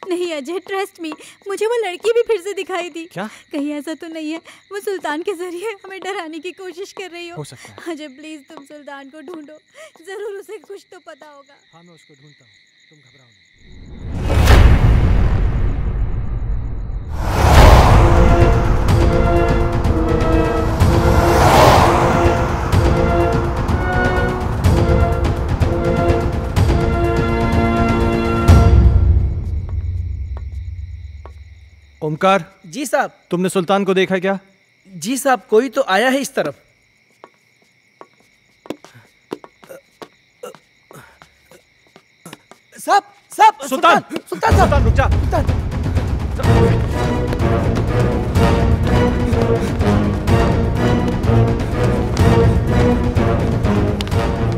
नहीं अजय, ट्रस्ट मी, मुझे वो लड़की भी फिर से दिखाई दी। क्या? कहीं ऐसा तो नहीं है वो सुल्तान के जरिए हमें डराने की कोशिश कर रही हो सकता है। अजय प्लीज तुम सुल्तान को ढूंढो, जरूर उसे कुछ तो पता होगा। हाँ मैं उसको ढूंढता हूँ, तुम घबराओ नहीं। ओमकार। जी साहब। तुमने सुल्तान को देखा क्या? जी साहब, कोई तो आया है इस तरफ। साहब साहब, सुल्तान, सुल्तान साहब, रुक जा।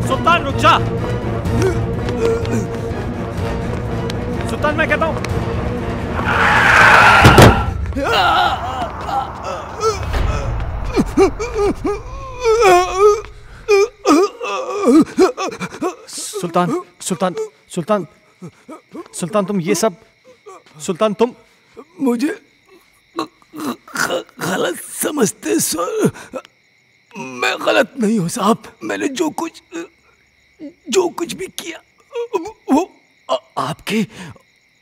सुल्तान रुक जा। सुल्तान मैं कहता हूं। सुल्तान, सुल्तान, सुल्तान, सुल्तान तुम ये सब, सुल्तान तुम मुझे गलत समझते सर। मैं गलत नहीं हूँ साहब। मैंने जो कुछ भी किया वो आपके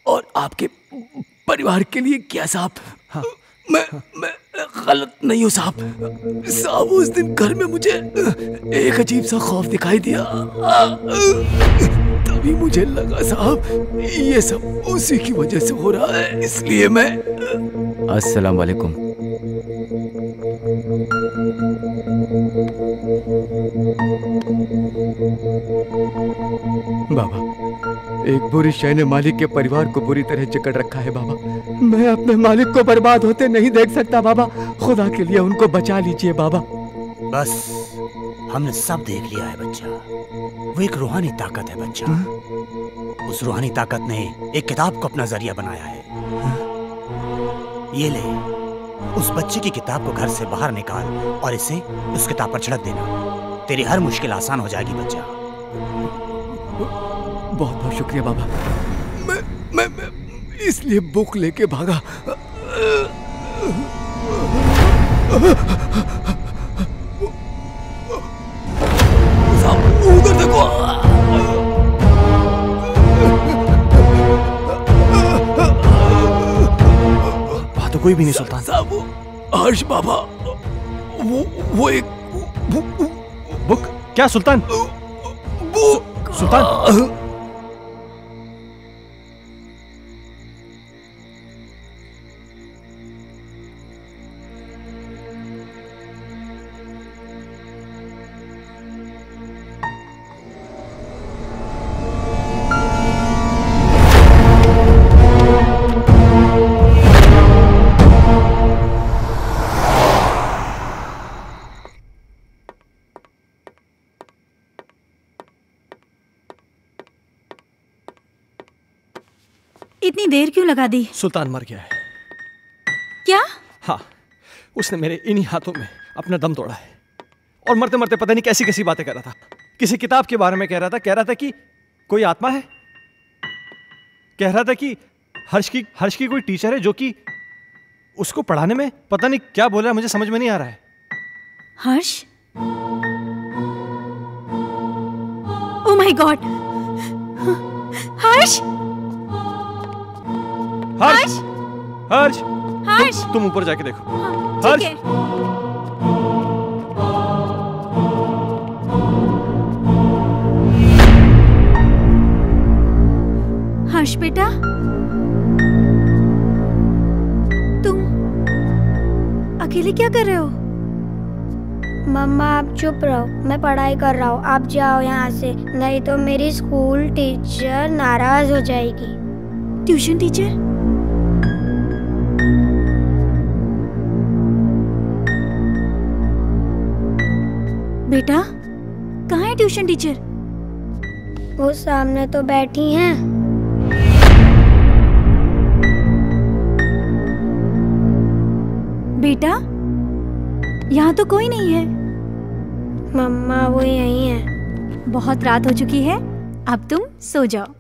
और आपके परिवार के लिए किया साहब। हाँ। मैं गलत नहीं हूँ साहब। साहब उस दिन घर में मुझे एक अजीब सा खौफ दिखाई दिया। तभी मुझे लगा साहब ये सब उसी की वजह से हो रहा है, इसलिए मैं। अस्सलाम वालेकुम। बाबा, एक बुरी शय ने मालिक के परिवार को बुरी तरह जकड़ रखा है बाबा। मैं अपने मालिक को बर्बाद होते नहीं देख सकता बाबा। खुदा के लिए उनको बचा लीजिए बाबा। बस हमने सब देख लिया है बच्चा। वो एक रूहानी ताकत है बच्चा। उस रूहानी ताकत ने एक किताब को अपना जरिया बनाया है। ये ले, उस बच्चे की किताब को घर से बाहर निकाल और इसे उस किताब पर छिड़क देना। तेरी हर मुश्किल आसान हो जाएगी बच्चा। बहुत बहुत शुक्रिया बाबा। मैं इसलिए बुक लेके भागा। उधर देखो। वहां तो कोई भी नहीं सुल्तान। साहब हर्ष बाबा, वो एक बुक। क्या सुल्तान? सुल्तान इतनी देर क्यों लगा दी? सुल्तान मर गया है। क्या? हाँ, उसने मेरे इन्हीं हाथों में अपना दम तोड़ा है। और मरते मरते पता नहीं कैसी कैसी बातें कर रहा था। किसी किताब के बारे में कह रहा था कि कोई आत्मा है। कह रहा था कि हर्ष की कोई टीचर है जो कि उसको पढ़ाने में पता नहीं क्या बोल रहा है, मुझे समझ में नहीं आ रहा है। Harsh? Oh my god! Harsh! Harsh! Harsh! Harsh! तुम ऊपर जाके देखो। हर्ष! हर्ष बेटा, तुम अकेले क्या कर रहे हो? मम्मा आप चुप रहो, मैं पढ़ाई कर रहा हूँ। आप जाओ यहाँ से, नहीं तो मेरी स्कूल टीचर नाराज हो जाएगी। Tuition teacher? बेटा, कहाँ है ट्यूशन टीचर? वो सामने तो बैठी हैं। बेटा, यहाँ तो कोई नहीं है। मम्मा वो यहीं है। बहुत रात हो चुकी है, अब तुम सो जाओ।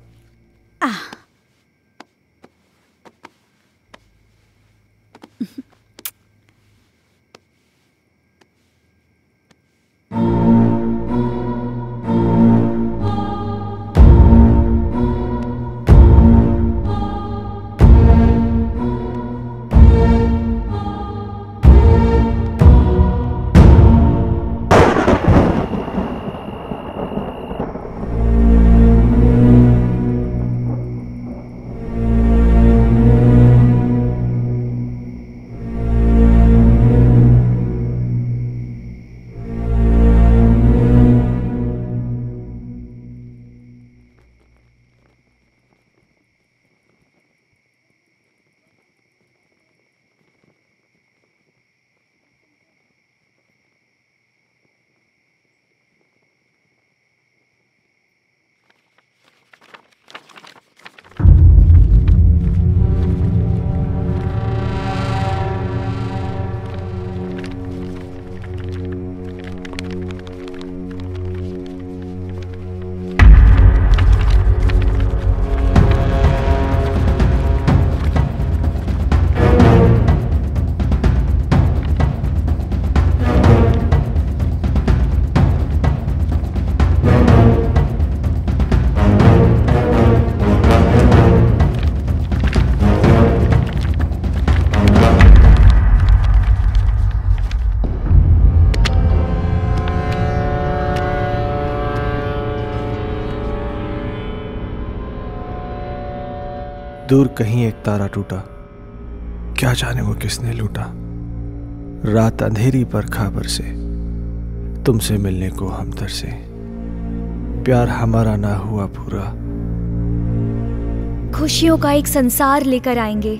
दूर कहीं एक तारा टूटा, क्या जाने वो किसने लूटा। रात अंधेरी पर खबर से, तुमसे मिलने को हम तरसे। प्यार हमारा ना हुआ पूरा। खुशियों का एक संसार लेकर आएंगे,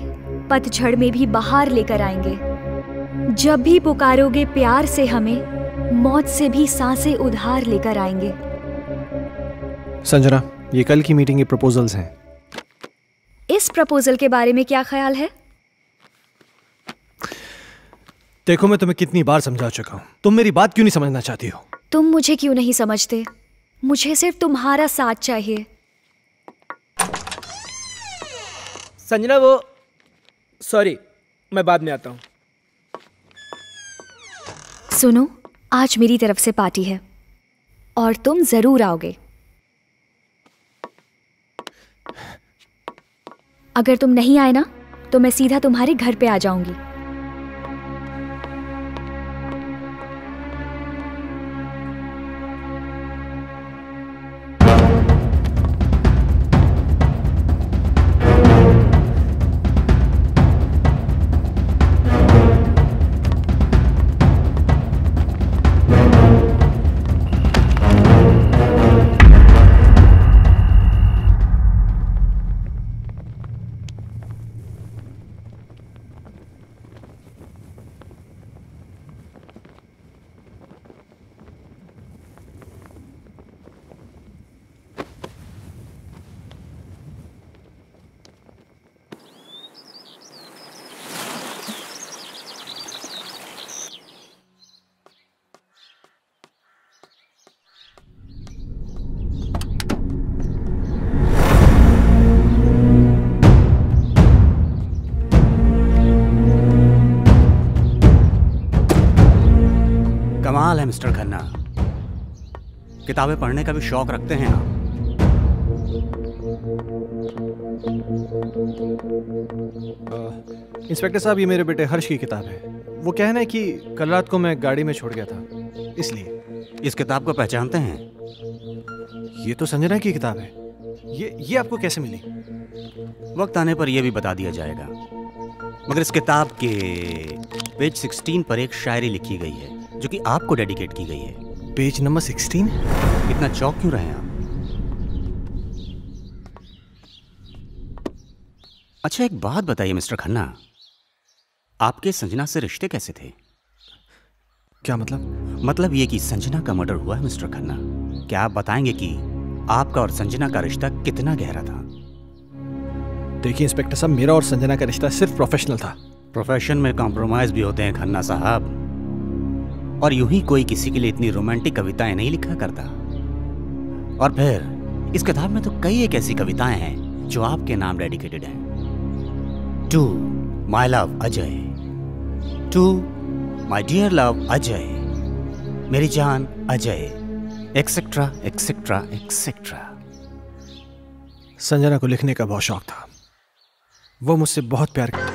पतझड़ में भी बहार लेकर आएंगे। जब भी पुकारोगे प्यार से हमें, मौत से भी सांसें उधार लेकर आएंगे। संजना, ये कल की मीटिंग के प्रपोजल्स हैं। इस प्रपोजल के बारे में क्या ख्याल है? देखो, मैं तुम्हें कितनी बार समझा चुका हूं, तुम मेरी बात क्यों नहीं समझना चाहती हो? तुम मुझे क्यों नहीं समझते? मुझे सिर्फ तुम्हारा साथ चाहिए। संजना, वो सॉरी, मैं बाद में आता हूं। सुनो, आज मेरी तरफ से पार्टी है और तुम जरूर आओगे। अगर तुम नहीं आए ना, तो मैं सीधा तुम्हारे घर पे आ जाऊंगी। कमाल है मिस्टर खन्ना, किताबें पढ़ने का भी शौक रखते हैं आप। इंस्पेक्टर साहब, ये मेरे बेटे हर्ष की किताब है। वो कहना है कि कल रात को मैं गाड़ी में छोड़ गया था, इसलिए। इस किताब को पहचानते हैं? ये तो संजना की किताब है। ये आपको कैसे मिली? वक्त आने पर यह भी बता दिया जाएगा, मगर इस किताब के पेज 16 पर एक शायरी लिखी गई है जो कि आपको डेडिकेट की गई है। Page number 16? इतना चौंक क्यों रहे हैं आप? अच्छा, एक बात बताइए मिस्टर खन्ना, आपके संजना से रिश्ते कैसे थे? क्या मतलब? मतलब ये कि संजना का मर्डर हुआ है मिस्टर खन्ना। क्या आप बताएंगे कि आपका और संजना का रिश्ता कितना गहरा था? देखिए इंस्पेक्टर साहब, मेरा और संजना का रिश्ता सिर्फ प्रोफेशनल था। प्रोफेशन में कॉम्प्रोमाइज भी होते हैं खन्ना साहब, और यूं ही कोई किसी के लिए इतनी रोमांटिक कविताएं नहीं लिखा करता। और फिर इस किताब में तो कई एक ऐसी कविताएं हैं जो आपके नाम डेडिकेटेड हैं। To my love Ajay, to my dear love Ajay, मेरी जान Ajay, etcetera etcetera etcetera. Sanjana को लिखने का बहुत शौक था। वो मुझसे बहुत प्यार करती।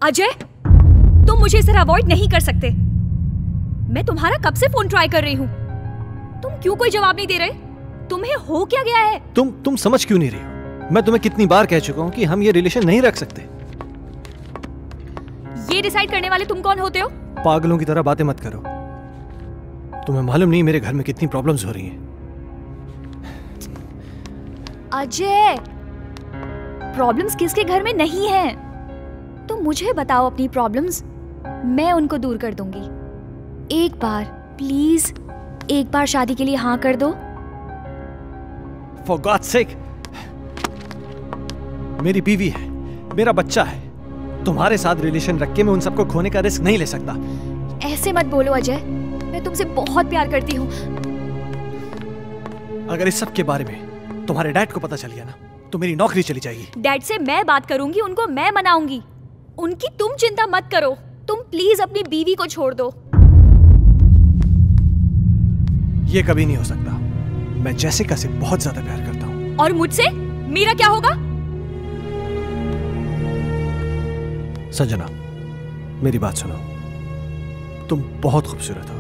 अजय, तुम मुझे इसे अवॉइड नहीं कर सकते। मैं तुम्हारा कब से फोन ट्राई कर रही हूँ, तुम क्यों कोई जवाब नहीं दे रहे? तुम्हें हो क्या गया है? तुम समझ क्यों नहीं रही हो? मैं तुम्हें कितनी बार कह चुका हूँ कि हम ये रिलेशन नहीं रख सकते। ये डिसाइड करने वाले तुम कौन होते हो? पागलों की तरह बातें मत करो। तुम्हें मालूम नहीं मेरे घर में कितनी प्रॉब्लम्स हो रही हैं। अजय, प्रॉब्लम्स किसके घर में नहीं है? तुम मुझे बताओ अपनी प्रॉब्लम्स, मैं उनको दूर कर दूंगी। एक बार प्लीज, एक बार शादी के लिए हाँ कर दो। For God's sake, मेरी बीवी है, मेरा बच्चा है। तुम्हारे साथ रिलेशन रख के मैं उन सबको खोने का रिस्क नहीं ले सकता। ऐसे मत बोलो अजय, मैं तुमसे बहुत प्यार करती हूँ। अगर इस सब के बारे में तुम्हारे डैड को पता चल गया ना, तो मेरी नौकरी चली जाएगी। डैड से मैं बात करूंगी, उनको मैं मनाऊंगी। उनकी तुम चिंता मत करो। तुम प्लीज अपनी बीवी को छोड़ दो। ये कभी नहीं हो सकता। मैं जैसिका से बहुत ज्यादा प्यार करता हूँ। और मुझसे मेरा क्या होगा? संजना, मेरी बात सुनो। तुम बहुत खूबसूरत हो।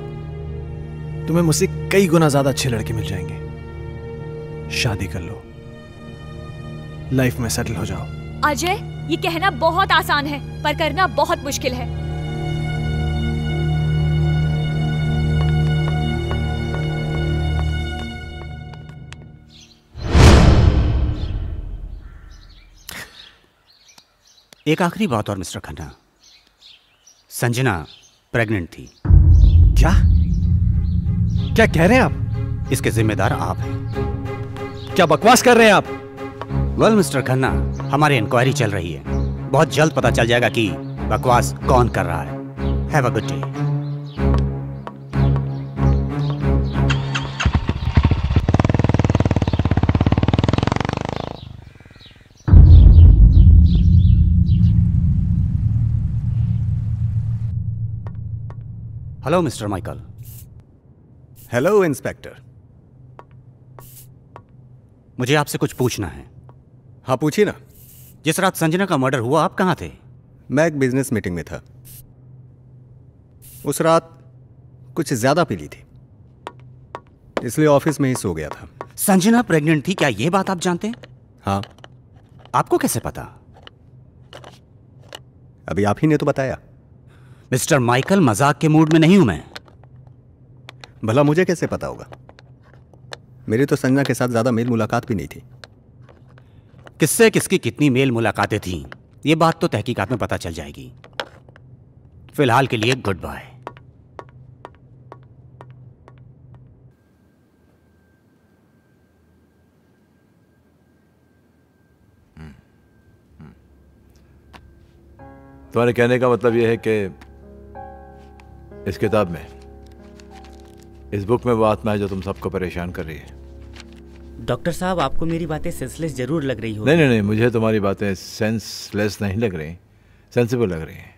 तुम्हें मुझसे कई गुना ज्यादा अच्छे लड़के मिल जाएंगे। शादी कर लो, लाइफ में सेटल हो जाओ। अजय, ये कहना बहुत आसान है पर करना बहुत मुश्किल है। एक आखिरी बात और मिस्टर खन्ना, संजना प्रेग्नेंट थी। क्या क्या कह रहे हैं आप? इसके जिम्मेदार आप हैं। क्या बकवास कर रहे हैं आप? वेल मिस्टर खन्ना, हमारी इंक्वायरी चल रही है। बहुत जल्द पता चल जाएगा कि बकवास कौन कर रहा है। Have a good day. Hello mister Michael. Hello inspector. मुझे आपसे कुछ पूछना है। हाँ पूछिए ना। जिस रात संजना का मर्डर हुआ आप कहाँ थे? मैं एक बिजनेस मीटिंग में था। उस रात कुछ ज्यादा पी ली थी, इसलिए ऑफिस में ही सो गया था। संजना प्रेग्नेंट थी, क्या यह बात आप जानते हैं? हाँ। आपको कैसे पता? अभी आप ही ने तो बताया। मिस्टर माइकल, मजाक के मूड में नहीं हूं मैं। भला मुझे कैसे पता होगा? मेरी तो संजना के साथ ज्यादा मेल मुलाकात भी नहीं थी। किससे किसकी कितनी मेल मुलाकातें थीं, ये बात तो तहकीकात में पता चल जाएगी। फिलहाल के लिए गुड बाय। तुम्हारे कहने का मतलब यह है कि इस किताब में, इस बुक में वो आत्मा है जो तुम सबको परेशान कर रही है। डॉक्टर साहब, आपको मेरी बातें सेंसलेस जरूर लग रही हो। नहीं, मुझे तुम्हारी बातें सेंसलेस नहीं लग रही, सेंसिबल लग रही हैं।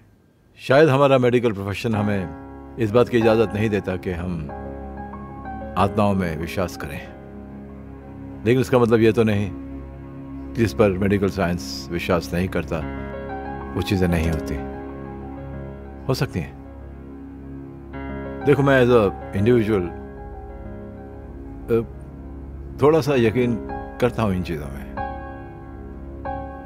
शायद हमारा मेडिकल प्रोफेशन हमें इस बात की इजाज़त नहीं देता कि हम आत्माओं में विश्वास करें, लेकिन उसका मतलब ये तो नहीं जिस पर मेडिकल साइंस विश्वास नहीं करता वो चीज़ें नहीं होती। हो सकती हैं। देखो, मैं एज अ इंडिविजुअल थोड़ा सा यकीन करता हूँ इन चीज़ों में।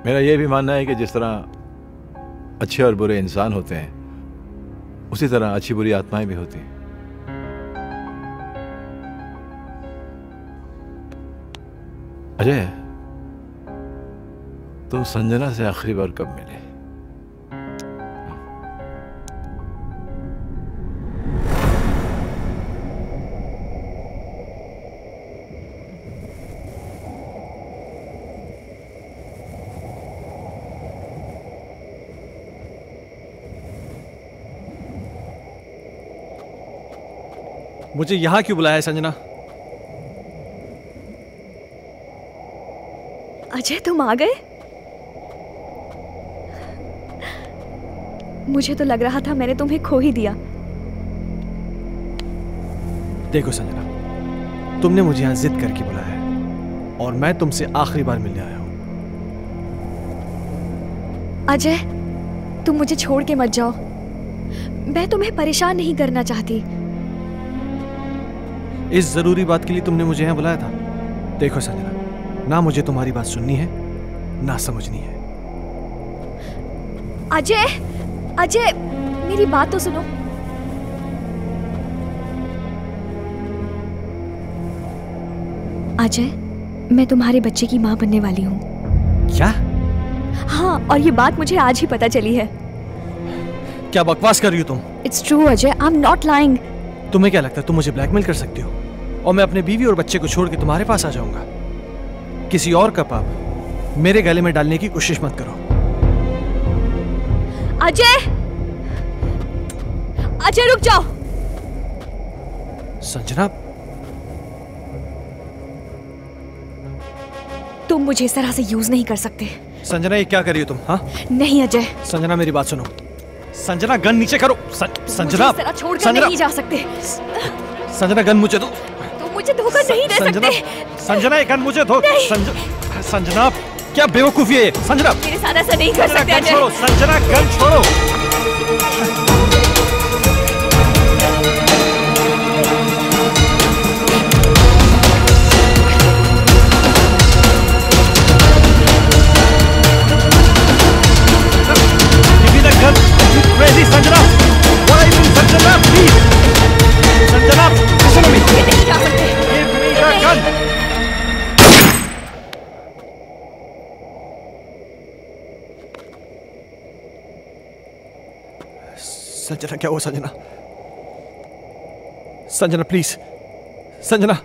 मेरा यह भी मानना है कि जिस तरह अच्छे और बुरे इंसान होते हैं, उसी तरह अच्छी बुरी आत्माएं भी होती हैं। अजय, तुम संजना से आखिरी बार कब मिले? मुझे यहाँ क्यों बुलाया है संजना? अजय तुम आ गए? मुझे तो लग रहा था मैंने तुम्हें खो ही दिया। देखो संजना, तुमने मुझे यहाँ जिद करके बुलाया है और मैं तुमसे आखिरी बार मिलने आया हूँ। अजय तुम मुझे छोड़ के मत जाओ, मैं तुम्हें परेशान नहीं करना चाहती। इस जरूरी बात के लिए तुमने मुझे यहाँ बुलाया था? देखो संजना, ना मुझे तुम्हारी बात सुननी है ना समझनी है। अजय अजय मेरी बात तो सुनो। अजय मैं तुम्हारे बच्चे की माँ बनने वाली हूँ। क्या? हाँ, और ये बात मुझे आज ही पता चली है। क्या बकवास कर रही हो तुम? It's true Ajay, I am not lying. तुम्हें क्या लगता है तुम मुझे ब्लैकमेल कर सकती हो और मैं अपने बीवी और बच्चे को छोड़ के तुम्हारे पास आ जाऊंगा? किसी और का पाप मेरे गले में डालने की कोशिश मत करो। अजय अजय रुक जाओ। संजना तुम मुझे इस तरह से यूज नहीं कर सकते। संजना ये क्या कर रही हो तुम? हाँ नहीं अजय। संजना मेरी बात सुनो। संजना गन नीचे करो। संजना इस तरह छोड़कर नहीं जा सकते। संजना गन मुझे दो। तुम मुझे धोखा नहीं दे सकते। संजना ये गन मुझे दो। संजना क्या बेवकूफी है ये? संजना मेरे साथ ऐसा नहीं कर सकते अजय। छोड़ो संजना, गन छोड़ो। Crazy Sanjana, what are you doing Sanjana? Please, Sanjana, listen to me. ये नहीं जा सकते। Give me the gun. Sanjana क्या हुआ संजना? संजना प्लीज, संजना।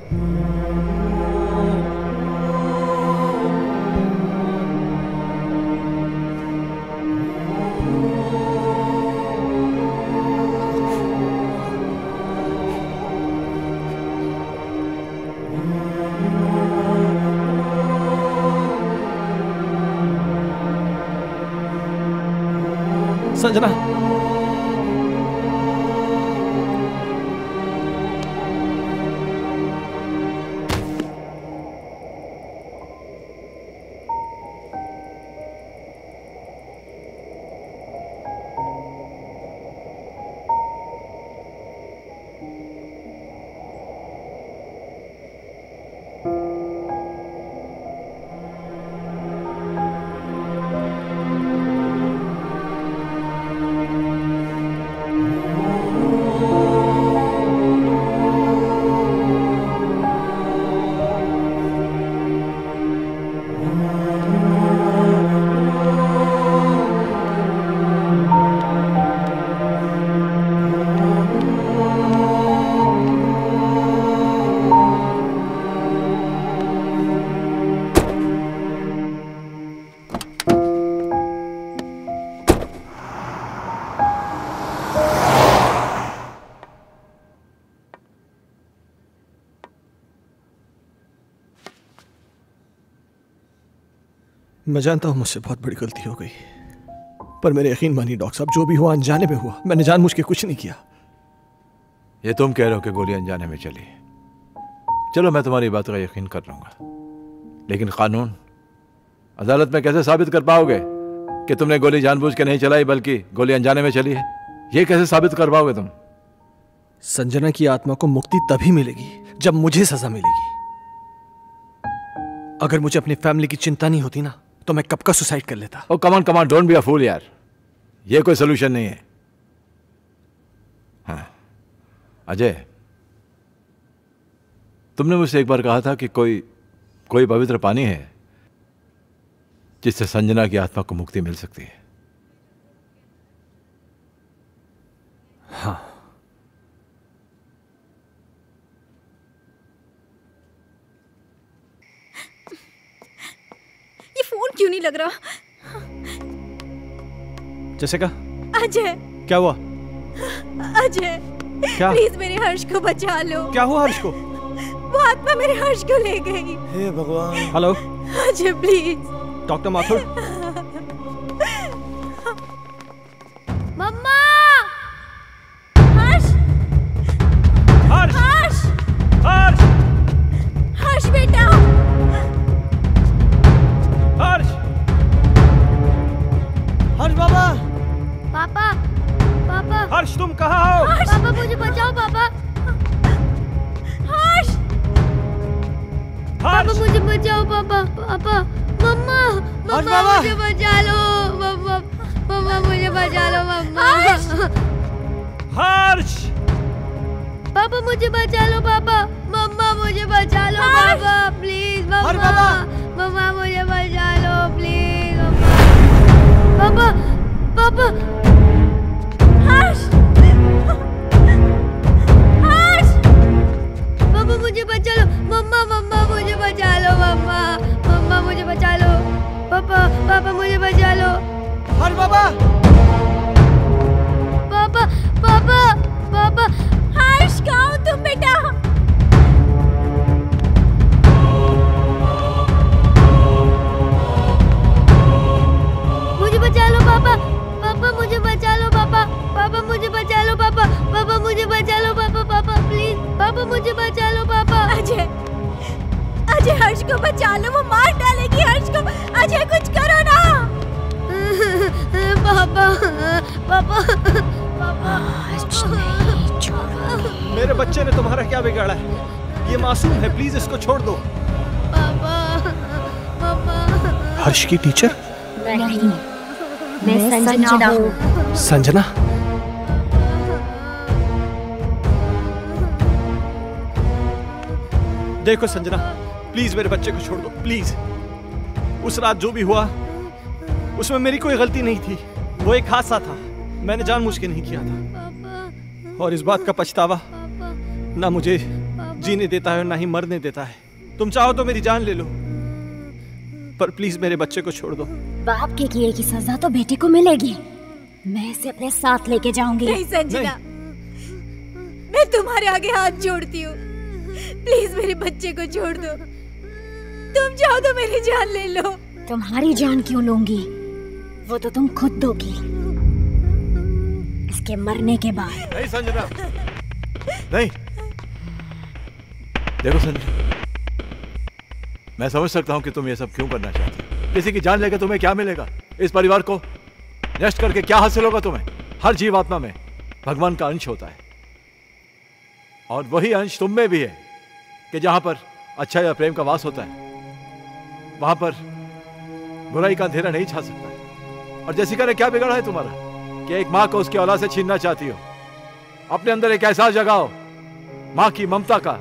संजना मैं जानता हूं मुझसे बहुत बड़ी गलती हो गई, पर मेरे यकीन मानिए डॉक्टर साहब, जो भी हुआ अनजाने में हुआ। मैंने जानबूझ के कुछ नहीं किया। ये तुम कह रहे हो कि गोली अनजाने में चली। चलो मैं तुम्हारी बात का यकीन कर लूंगा, लेकिन कानून अदालत में कैसे साबित कर पाओगे कि तुमने गोली जानबूझ के नहीं चलाई बल्कि गोली अनजाने में चली है? ये कैसे साबित कर पाओगे तुम? संजना की आत्मा को मुक्ति तभी मिलेगी जब मुझे सजा मिलेगी। अगर मुझे अपनी फैमिली की चिंता नहीं होती ना तो मैं कब का सुसाइड कर लेता। ओ कमान कमान, डोंट बी अ फूल यार, ये कोई सोल्यूशन नहीं है। हाँ अजय, तुमने मुझसे एक बार कहा था कि कोई पवित्र पानी है जिससे संजना की आत्मा को मुक्ति मिल सकती है। हाँ, ये फोन क्यों नहीं लग रहा? जैसिका अजय, क्या हुआ? अजय क्या? प्लीज मेरे हर्ष को बचा लो। क्या हुआ हर्ष को? वो आत्मा मेरे हर्ष को ले गई। हे भगवान। Hello Ajay please. Doctor Mathur. मम्मा। हर्ष हर्ष हर्ष हर्ष हर्ष बेटा। हर्ष हर्ष बाबा। पापा पापा। हर्ष तुम कहाँ हो? पापा मुझे बचाओ पापा। हर्ष पापा मुझे बचाओ पापा। पापा मम्मा मम्मा मुझे बचा लो। मम्मा मम्मा मुझे बचा लो। मम्मा हर्ष पापा मुझे बचा लो। पापा मम्मा मुझे बचा लो। पापा प्लीज मम्मा मम्मा मुझे बचा लो प्लीज। पापा पापा। हर्ष हर्ष पापा मुझे बचा लो। मम्मा मम्मा मुझे बचा लो। मम्मा मम्मा मुझे बचा लो। पापा पापा मुझे बचा लो। हर्ष बाबा। पापा पापा पापा। हर्ष कहाँ हो तुम बेटा? मुझे बचा लो पापा। पापा मुझे बचा लो। पापा पापा मुझे बचा लो। पापा पापा मुझे बचा लो। पापा पापा प्लीज पापा मुझे बचा लो। पापा अजय अजय हर्ष को बचा लो, वो मार डालेगी हर्ष को। अजय कुछ करो ना। पापा पापा पापा। मेरे बच्चे ने तुम्हारा क्या बिगाड़ा है? ये मासूम है, प्लीज इसको छोड़ दो। पापा पापा। हर्ष की टीचर? नहीं, मैं संजना हूँ। संजना? देखो संजना, प्लीज मेरे बच्चे को छोड़ दो प्लीज। उस रात जो भी हुआ उसमें मेरी कोई गलती नहीं थी। वो एक हादसा था, मैंने जानबूझ के नहीं किया था। और इस बात का पछतावा ना मुझे जीने देता है और ना ही मरने देता है। तुम चाहो तो मेरी जान ले लो, पर प्लीज मेरे बच्चे को छोड़ दो। बाप के किए की सजा तो बेटे को मिलेगी। मैं इसे अपने साथ लेके जाऊंगी। नहीं संजना, मैं तुम्हारे आगे हाथ जोड़ती हूँ, प्लीज मेरे बच्चे को छोड़ दो। तुम चाहो तो मेरी जान ले लो। तुम्हारी जान क्यों लूंगी? वो तो तुम खुद दोगी इसके मरने के बाद। नहीं संजना, नहीं। देखो संजना, मैं समझ सकता हूं कि तुम ये सब क्यों करना चाहते हो। किसी की जान लेकर तुम्हें क्या मिलेगा? इस परिवार को नष्ट करके क्या हासिल होगा तुम्हें? हर जीवात्मा में भगवान का अंश होता है, और वही अंश तुम में भी है कि जहां पर अच्छा या प्रेम का वास होता है वहां पर बुराई का अंधेरा नहीं छा सकता। और जैसिका ने क्या बिगाड़ा है तुम्हारा कि एक मां को उसकी औलाद से छीनना चाहती हो? अपने अंदर एक एहसास जगाओ मां की ममता का,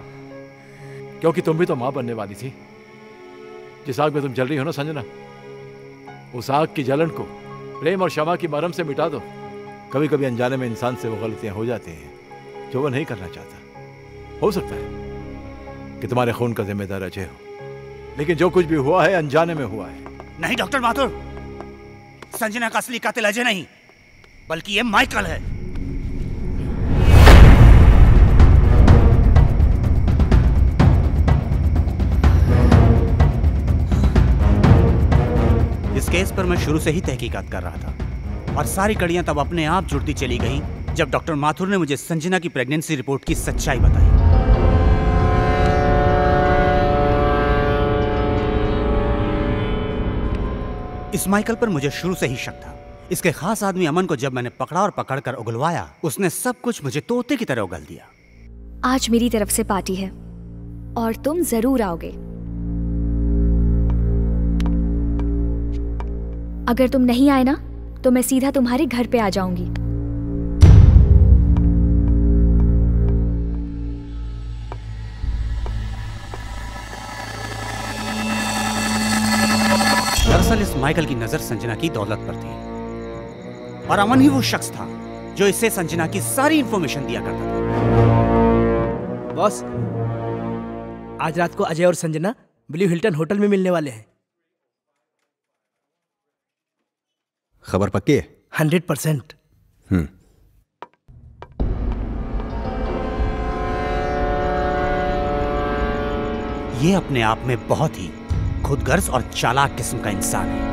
क्योंकि तुम भी तो मां बनने वाली थी। जिस आग में तुम जल रही हो ना संजना, उस आग की जलन को प्रेम और क्षमा की मरहम से मिटा दो। कभी कभी अनजाने में इंसान से वो गलतियां हो जाती हैं जो वो नहीं करना चाहता। हो सकता है कि तुम्हारे खून का जिम्मेदार अजय हो, लेकिन जो कुछ भी हुआ है अनजाने में हुआ है। नहीं डॉक्टर माथुर, संजना का असली कातिल अजय नहीं बल्कि ये माइकल है। इस केस पर मैं शुरू से ही तहकीकात कर रहा था और सारी कड़ियां तब अपने आप जुड़ती चली गईं जब डॉक्टर माथुर ने मुझे संजना की प्रेगनेंसी रिपोर्ट की सच्चाई बताई। इस माइकल पर मुझे शुरू से ही शक था। इसके खास आदमी अमन को जब मैंने पकड़ा और पकड़कर उगलवाया, उसने सब कुछ मुझे तोते की तरह उगल दिया। आज मेरी तरफ से पार्टी है और तुम जरूर आओगे। अगर तुम नहीं आए ना तो मैं सीधा तुम्हारे घर पे आ जाऊंगी। दरअसल इस माइकल की नजर संजना की दौलत पर थी और अमन ही वो शख्स था जो इसे संजना की सारी इंफॉर्मेशन दिया करता था। बॉस, आज रात को अजय और संजना ब्लू हिल्टन होटल में मिलने वाले हैं। खबर पक्की है? 100%। ये अपने आप में बहुत ही खुदगर्ज और चालाक किस्म का इंसान है।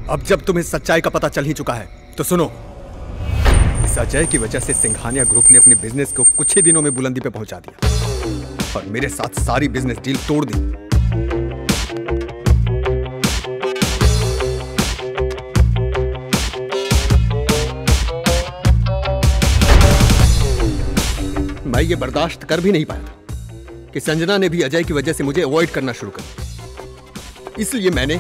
अब जब तुम्हें सच्चाई का पता चल ही चुका है तो सुनो। इस अजय की वजह से सिंघानिया ग्रुप ने अपने बिजनेस को कुछ ही दिनों में बुलंदी पे पहुंचा दिया और मेरे साथ सारी बिजनेस डील तोड़ दी। मैं ये बर्दाश्त कर भी नहीं पाया था कि संजना ने भी अजय की वजह से मुझे अवॉइड करना शुरू कर दिया। इसलिए मैंने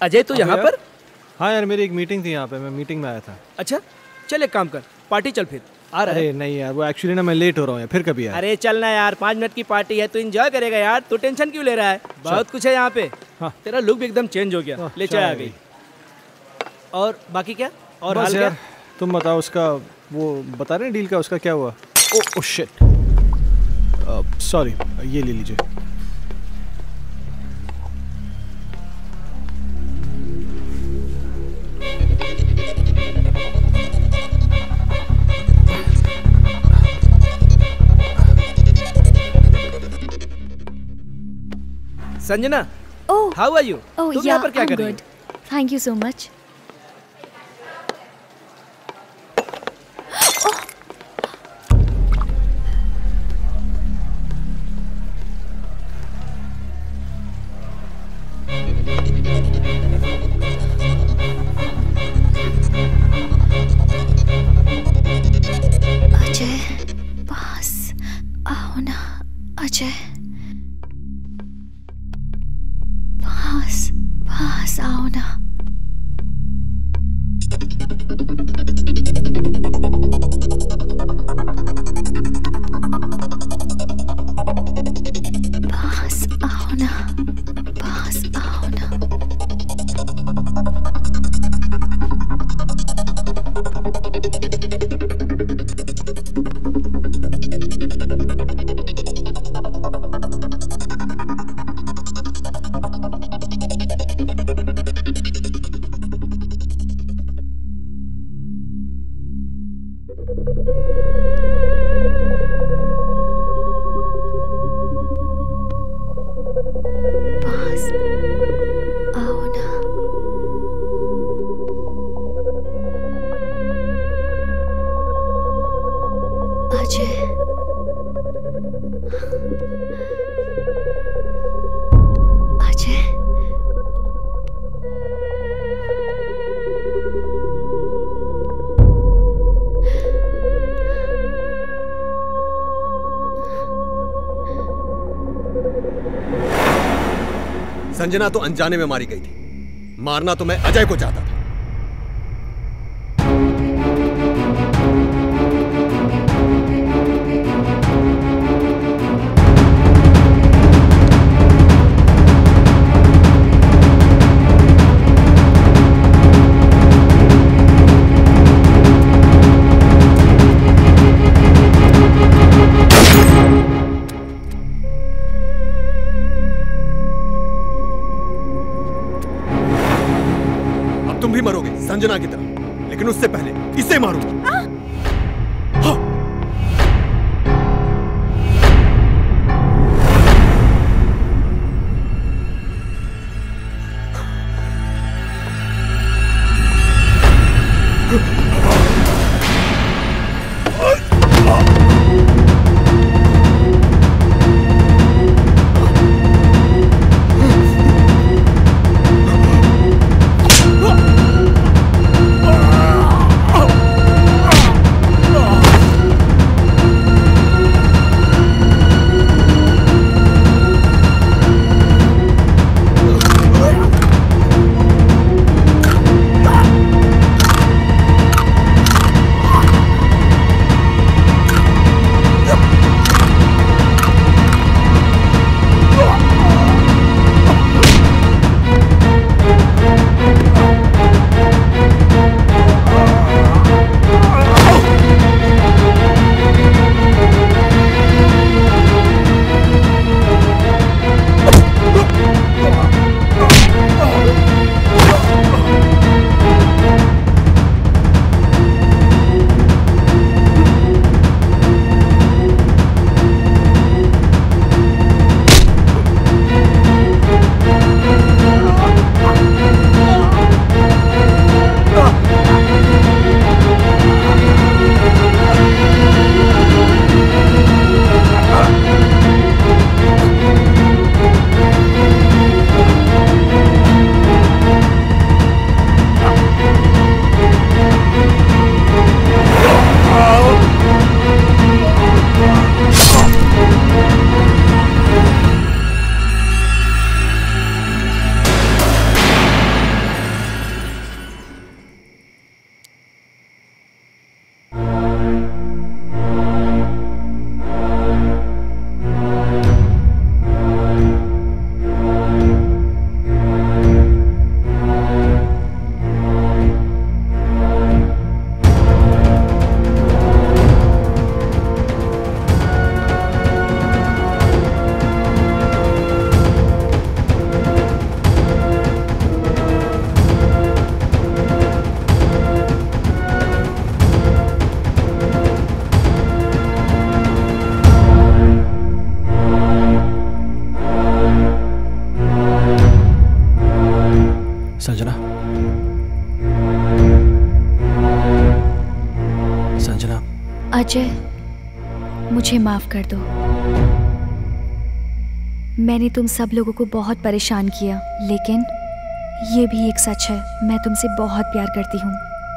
अजय तो यहाँ पर? हाँ यार, मेरी एक मीटिंग थी यहाँ पे, मैं मीटिंग में आया था। अच्छा चल एक काम कर, पार्टी चल फिर। आ रहा है? अरे नहीं यार, वो एक्चुअली ना मैं लेट हो रहा हूँ यार, फिर कभी यार। अरे चलना यार, 5 मिनट की पार्टी है, तू एंजॉय करेगा यार, तू टेंशन क्यों ले रहा है? बहुत कुछ है यहाँ पे। हाँ। तेरा लुक भी एकदम चेंज हो गया, ले चाय आ गई। और बाकी क्या? और हाल क्या? तुम बताओ, उसका वो बता रहे हैं डील का, उसका क्या हुआ? ओह शिट, सॉरी, ये ले लीजिए। Sanjana, oh how are you? Oh तुम यहाँ पर क्या कर रही हो? Thank you so much. Ajay पास आओ ना, अजय पास आओ ना। पास आओ ना, पास आओ ना। संजना तो अनजाने में मारी गई थी, मारना तो मैं अजय को चाहता था। तुम भी मरोगे संजना की तरह, लेकिन उससे पहले इसे मारूंगा। मुझे माफ कर दो। मैंने तुम सब लोगों को बहुत परेशान किया, लेकिन ये भी एक सच है, मैं तुमसे बहुत प्यार करती हूँ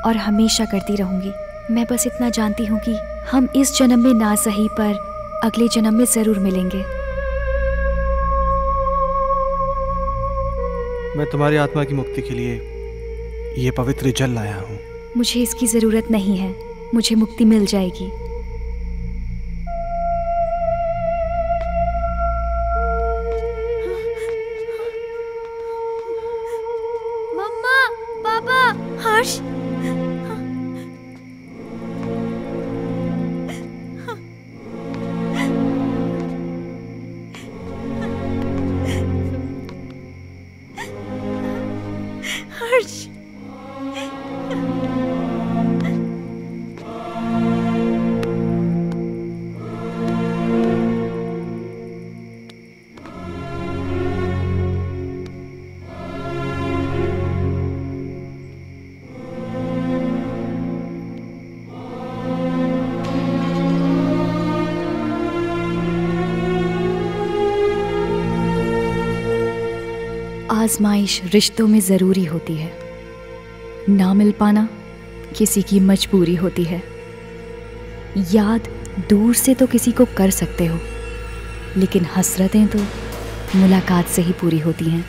और हमेशा करती रहूंगी। मैं बस इतना जानती हूँ कि हम इस जन्म में ना सही पर अगले जन्म में जरूर मिलेंगे। मैं तुम्हारी आत्मा की मुक्ति के लिए ये पवित्र जल लाया हूँ। मुझे इसकी जरूरत नहीं है, मुझे मुक्ति मिल जाएगी। मम्मा, पापा, हर्ष, हर्ष, आजमाइश रिश्तों में ज़रूरी होती है, ना मिल पाना किसी की मजबूरी होती है। याद दूर से तो किसी को कर सकते हो, लेकिन हसरतें तो मुलाकात से ही पूरी होती हैं।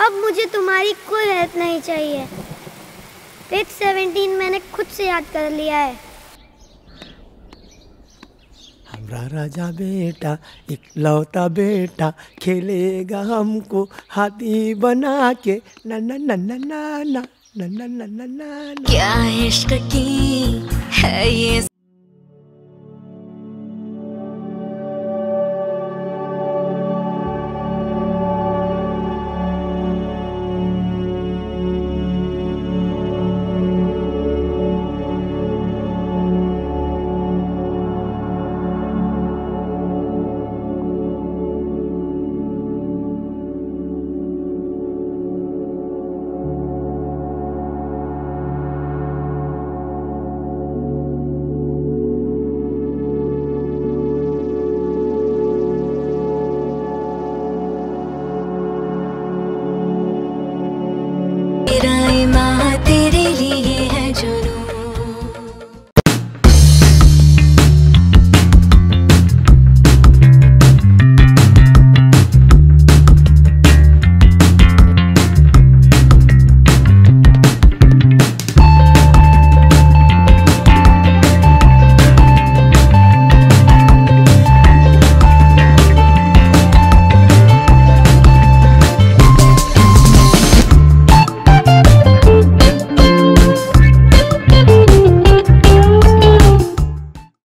अब मुझे तुम्हारी कोई हेल्प नहीं चाहिए। पेज 17 मैंने खुद से याद कर लिया है। हमारा राजा बेटा इकलौता बेटा खेलेगा हमको हाथी बना के ना ना ना ना ना ना ना ना ना ना ना। क्या इश्क की